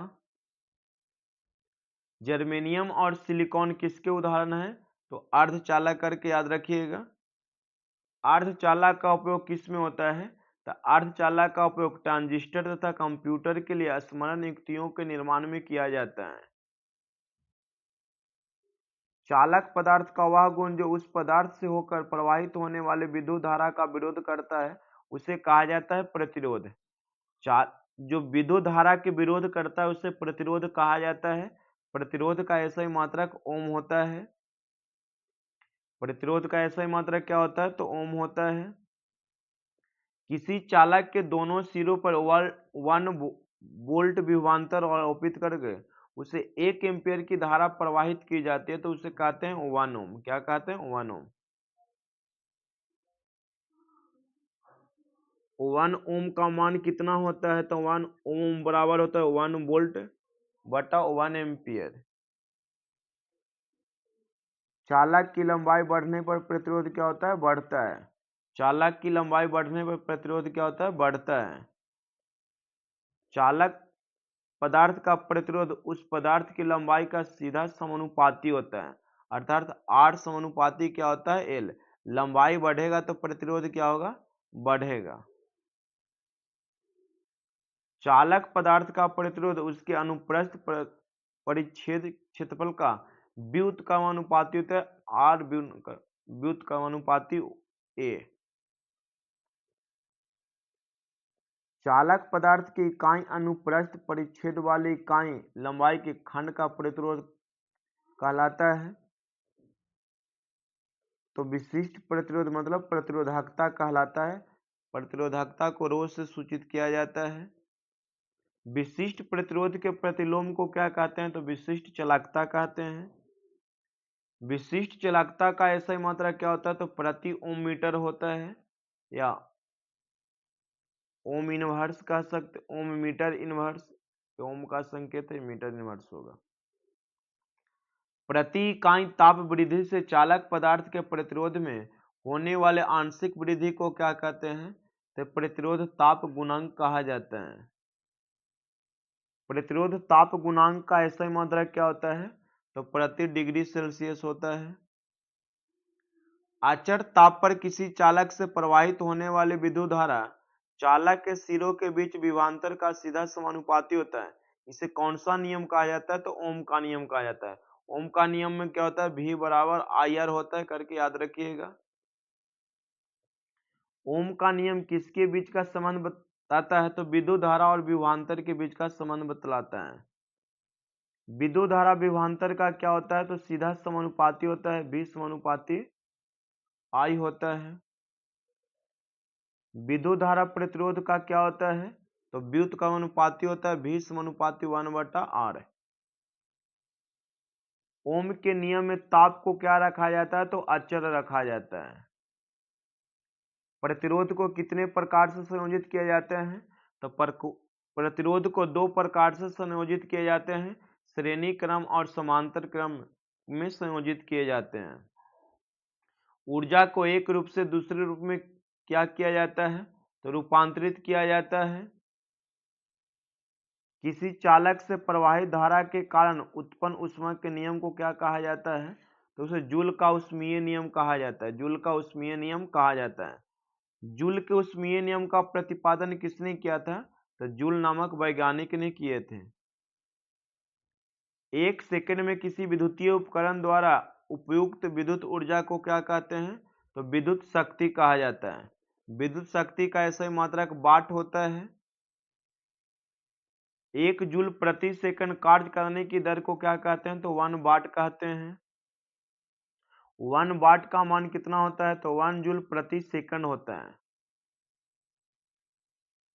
जर्मेनियम और सिलिकॉन किसके उदाहरण हैं, तो अर्धचालक करके याद रखिएगा। अर्धचालक का उपयोग किस में होता है, तो अर्धचालक का उपयोग ट्रांजिस्टर तथा कंप्यूटर के लिए स्मरण युक्तियों के निर्माण में किया जाता है। चालक पदार्थ का वह गुण जो उस पदार्थ से होकर प्रवाहित होने वाले विद्युत धारा का विरोध करता है उसे कहा जाता है प्रतिरोध। जो विद्युत धारा के विरोध करता है उसे प्रतिरोध कहा जाता है। प्रतिरोध का ऐसा ही मात्रक ओम होता है। प्रतिरोध का ऐसा ही मात्रक क्या होता है, तो ओम होता है। किसी चालक के दोनों सिरों पर 1 वोल्ट विभवांतर आरोपित करके उसे 1 एम्पीयर की धारा प्रवाहित की जाती है तो उसे कहते हैं 1 ओम। क्या कहते हैं, 1 ओम। 1 ओम का मान कितना होता है, तो 1 ओम बराबर होता है 1 वोल्ट बटा 1 एम्पीयर। चालक की लंबाई बढ़ने पर प्रतिरोध क्या होता है, बढ़ता है। चालक की लंबाई बढ़ने पर प्रतिरोध क्या होता है, बढ़ता है। चालक पदार्थ का प्रतिरोध उस पदार्थ की लंबाई का सीधा समानुपाती होता है, अर्थात R समानुपाती क्या होता है, L। लंबाई बढ़ेगा तो प्रतिरोध क्या होगा, बढ़ेगा। चालक पदार्थ का प्रतिरोध उसके अनुप्रस्थ परिच्छेद क्षेत्रफल का व्युत्क्रमानुपाती होता है, R व्युत्क्रमानुपाती A। चालक पदार्थ की इकाई अनुप्रस्थ परिच्छेद वाली इकाई लंबाई के खंड का प्रतिरोध कहलाता है। तो विशिष्ट प्रतिरोध मतलब प्रतिरोधकता कहलाता है। प्रतिरोधकता को रो से सूचित किया जाता है। विशिष्ट प्रतिरोध के प्रतिलोम को क्या कहते हैं, तो विशिष्ट चालकता कहते हैं। विशिष्ट चालकता का ऐसा ही मात्रा क्या होता है, तो प्रति ओम मीटर होता है, या ओम इनवर्स कह सकते, ओम मीटर इनवर्स। ओम का संकेत है, मीटर इनवर्स होगा। प्रति इकाई ताप वृद्धि से चालक पदार्थ के प्रतिरोध में होने वाले आंशिक वृद्धि को क्या कहते हैं, तो प्रतिरोध ताप गुणांक कहा जाता है। प्रतिरोध ताप गुणांक का ऐसा ही मात्रक क्या होता है, तो प्रति डिग्री सेल्सियस होता है। अचर ताप पर किसी चालक से प्रवाहित होने वाली विद्युत धारा चालक के सिरों के बीच विभवांतर का सीधा समानुपाती होता है। इसे कौन सा नियम कहा जाता है, तो ओम का नियम कहा जाता है। ओम का नियम में क्या होता है, V बराबर IR होता है करके याद रखिएगा। ओम का नियम किसके बीच का संबंध बताता है, तो विद्युत धारा और विभवांतर के बीच का संबंध बतलाता है। विद्युत धारा विभवांतर का क्या होता है, तो सीधा समानुपाती होता है, V समानुपाती I होता है। विद्युत धारा प्रतिरोध का क्या होता है, तो व्युत्क्रमानुपाती होता है, V समानुपाती 1/R। ओम के नियम में ताप को क्या रखा जाता है? तो अचर रखा जाता है। प्रतिरोध को कितने प्रकार से संयोजित किया जाते हैं? तो प्रतिरोध को 2 प्रकार से संयोजित किए जाते हैं, श्रेणी क्रम और समांतर क्रम में संयोजित किए जाते हैं। ऊर्जा को एक रूप से दूसरे रूप में क्या किया जाता है? तो रूपांतरित किया जाता है। किसी चालक से प्रवाहित धारा के कारण उत्पन्न ऊष्मा के नियम को क्या कहा जाता है? तो उसे जूल का ऊष्मीय नियम कहा जाता है। जूल का ऊष्मीय नियम कहा जाता है। जूल के ऊष्मीय नियम का प्रतिपादन किसने किया था? तो जूल नामक वैज्ञानिक ने किए थे। 1 सेकंड में किसी विद्युतीय उपकरण द्वारा उपयुक्त विद्युत ऊर्जा को क्या कहते हैं? तो विद्युत शक्ति कहा जाता है। विद्युत शक्ति का ऐसा ही मात्रक वाट होता है। 1 जूल प्रति सेकंड कार्य करने की दर को क्या कहते हैं? तो 1 वाट कहते हैं। 1 वाट का मान कितना होता है? तो 1 जूल प्रति सेकंड होता है।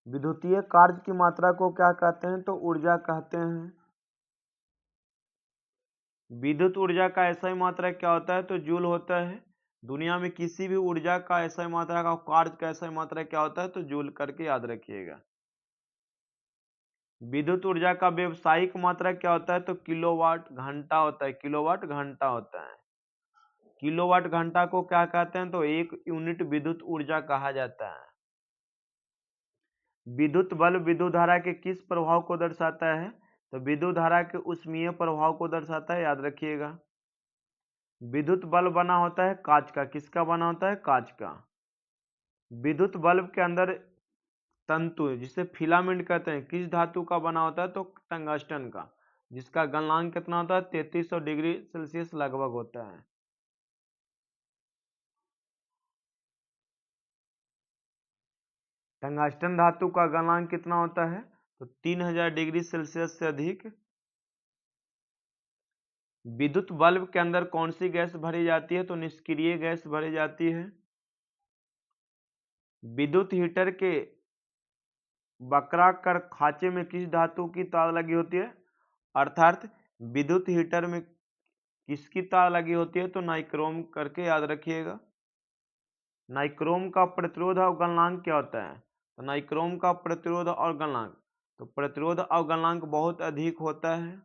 विद्युतीय कार्य की मात्रा को क्या कहते हैं? तो ऊर्जा कहते हैं। विद्युत ऊर्जा का ऐसा ही मात्रा क्या होता है? तो जूल होता है। दुनिया में किसी भी ऊर्जा का ऐसा ही मात्रा का कार्य का ऐसा ही मात्रा क्या होता है? तो जूल करके याद रखिएगा। विद्युत ऊर्जा का व्यवसायिक मात्रा क्या होता है? तो किलोवाट घंटा होता है। किलोवाट घंटा होता है। किलोवाट घंटा को क्या कहते हैं? तो 1 यूनिट विद्युत ऊर्जा कहा जाता है। विद्युत बल्ब विद्युत धारा के किस प्रभाव को दर्शाता है? तो विद्युत धारा के ऊष्मीय प्रभाव को दर्शाता है, याद रखिएगा। विद्युत बल्ब बना होता है कांच का। किसका बना होता है? कांच का। विद्युत बल्ब के अंदर तंतु जिसे फिलामेंट कहते हैं किस धातु का बना होता है? तो टंगस्टन का, जिसका गलनांक कितना होता है? 3300 डिग्री सेल्सियस लगभग होता है। टंगस्टन धातु का गलनांक कितना होता है? तो 3000 डिग्री सेल्सियस से अधिक। विद्युत बल्ब के अंदर कौन सी गैस भरी जाती है? तो निष्क्रिय गैस भरी जाती है। विद्युत हीटर के वक्राकार खांचे में किस धातु की तार लगी होती है? अर्थात विद्युत हीटर में किसकी तार लगी होती है? तो नाइक्रोम करके याद रखिएगा। नाइक्रोम का प्रतिरोध और गलनांक क्या होता है? तो नाइक्रोम का प्रतिरोध और गलनांक, तो प्रतिरोध और गलनांक बहुत अधिक होता है।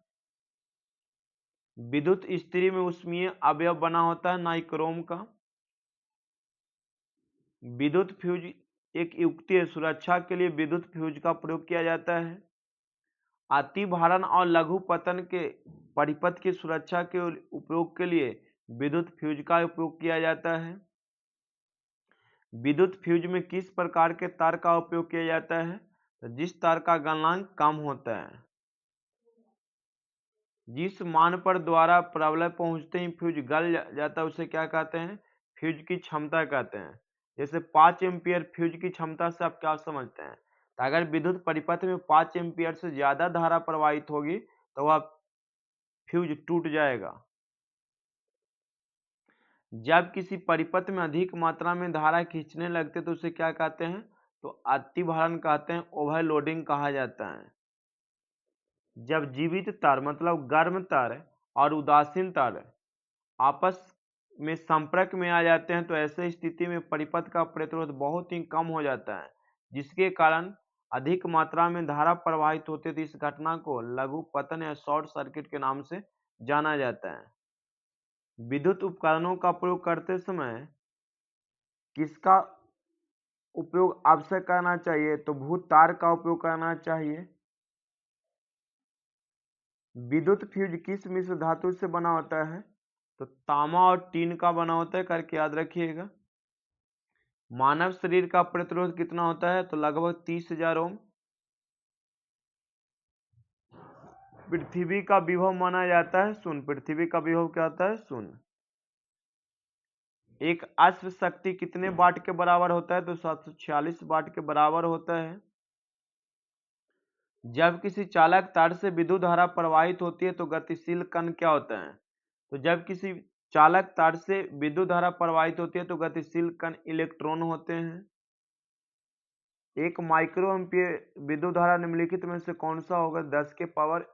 विद्युत स्त्री में ऊष्मीय अवयव बना होता है नाइक्रोम का। विद्युत फ्यूज एक युक्ति है, सुरक्षा के लिए विद्युत फ्यूज का प्रयोग किया जाता है। अति भारण और लघु पतन के परिपथ की सुरक्षा के उपयोग के लिए विद्युत फ्यूज का उपयोग किया जाता है। विद्युत फ्यूज में किस प्रकार के तार का उपयोग किया जाता है? तो जिस तार का गलनांक कम होता है। जिस मान पर द्वारा प्रबलय पहुंचते ही फ्यूज गल जाता है उसे क्या कहते हैं? फ्यूज की क्षमता कहते हैं। जैसे 5 एम्पियर फ्यूज की क्षमता से आप क्या समझते हैं? तो अगर विद्युत परिपथ में 5 एम्पियर से ज्यादा धारा प्रवाहित होगी तो वह फ्यूज टूट जाएगा। जब किसी परिपथ में अधिक मात्रा में धारा खींचने लगते तो उसे क्या कहते हैं? तो अतिभारण कहते हैं, ओवरलोडिंग कहा जाता है। जब जीवित तार मतलब गर्म तार और उदासीन तार आपस में संपर्क में आ जाते हैं तो ऐसे स्थिति में परिपथ का प्रतिरोध बहुत ही कम हो जाता है, जिसके कारण अधिक मात्रा में धारा प्रवाहित होती है। तो इस घटना को लघु पतन या शॉर्ट सर्किट के नाम से जाना जाता है। विद्युत उपकरणों का प्रयोग करते समय किसका उपयोग आवश्यक करना चाहिए? तो भूत तार का उपयोग करना चाहिए। विद्युत फ्यूज किस मिश्र धातु से बना होता है? तो तांबा और टीन का बना होता है, करके याद रखिएगा। मानव शरीर का प्रतिरोध कितना होता है? तो लगभग 30,000 ओम। पृथ्वी का विभव माना जाता है शून्य। पृथ्वी का विभव क्या होता है? शून्य। एक अश्व शक्ति कितने वाट के बराबर होता है? तो 746 वाट के बराबर होता है। जब किसी चालक तार से विद्युत धारा प्रवाहित होती है तो गतिशील कण क्या होता है? तो जब किसी चालक तार से विद्युत धारा प्रवाहित होती है तो गतिशील कण इलेक्ट्रॉन होते हैं। एक माइक्रो एम्पियर विद्युत धारा निम्नलिखित में से कौन सा होगा? 10 के पावर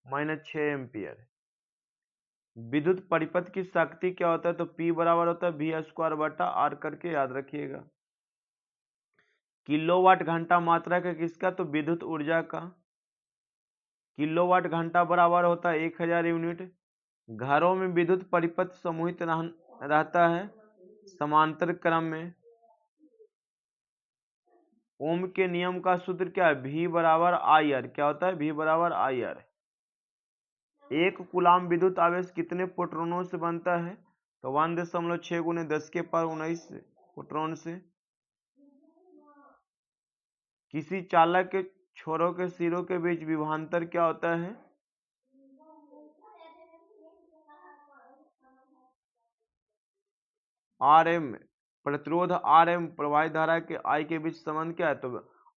-6 एम्पियर। विद्युत परिपथ की शक्ति क्या होता है, तो P बराबर होता है V² बटा R करके याद रखिएगा। किलोवाट घंटा मात्रक है किसका, तो विद्युत ऊर्जा का। किलोवाट घंटा बराबर होता है 1000 यूनिट। घरों में विद्युत परिपथ समूहित रहता है समांतर क्रम में। ओम के नियम का सूत्र क्या है, V बराबर IR। क्या होता है, V बराबर IR। एक कूलाम विद्युत आवेश कितने प्रोटॉनों से बनता है, तो 1.6 × 10⁻19 प्रोटॉन से। किसी चालक के छोरों के सिरों के बीच विभवांतर क्या होता है, RM। प्रतिरोध RM प्रवाहित धारा के I के बीच संबंध क्या है, तो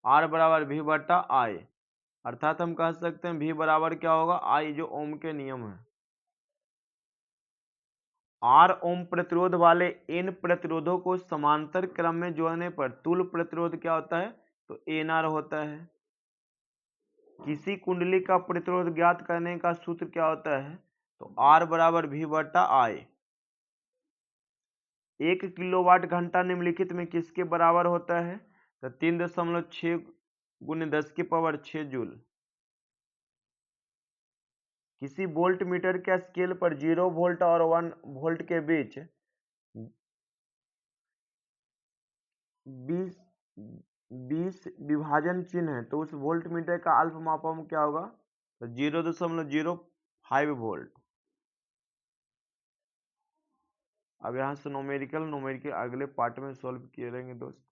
R बराबर V बटा I। अर्थात हम कह सकते हैं V बराबर क्या होगा, I, जो ओम के नियम है। R ओम प्रतिरोध वाले N प्रतिरोधों को समांतर क्रम में जोड़ने पर तुल्य प्रतिरोध क्या होता है, तो NR होता है। किसी कुंडली का प्रतिरोध ज्ञात करने का सूत्र क्या होता है, तो R बराबर V बटा I। 1 किलोवाट घंटा निम्नलिखित में किसके बराबर होता है, तो 3.6 × 10⁻6 जूल। किसी वोल्ट मीटर के स्केल पर 0 वोल्ट और 1 वोल्ट के बीच 20 विभाजन चिन्ह है, तो उस वोल्ट मीटर का अल्प मापन क्या होगा, तो 0.05 वोल्ट। अब यहाँ से न्यूमेरिकल अगले पार्ट में सॉल्व किए रहेंगे दोस्त।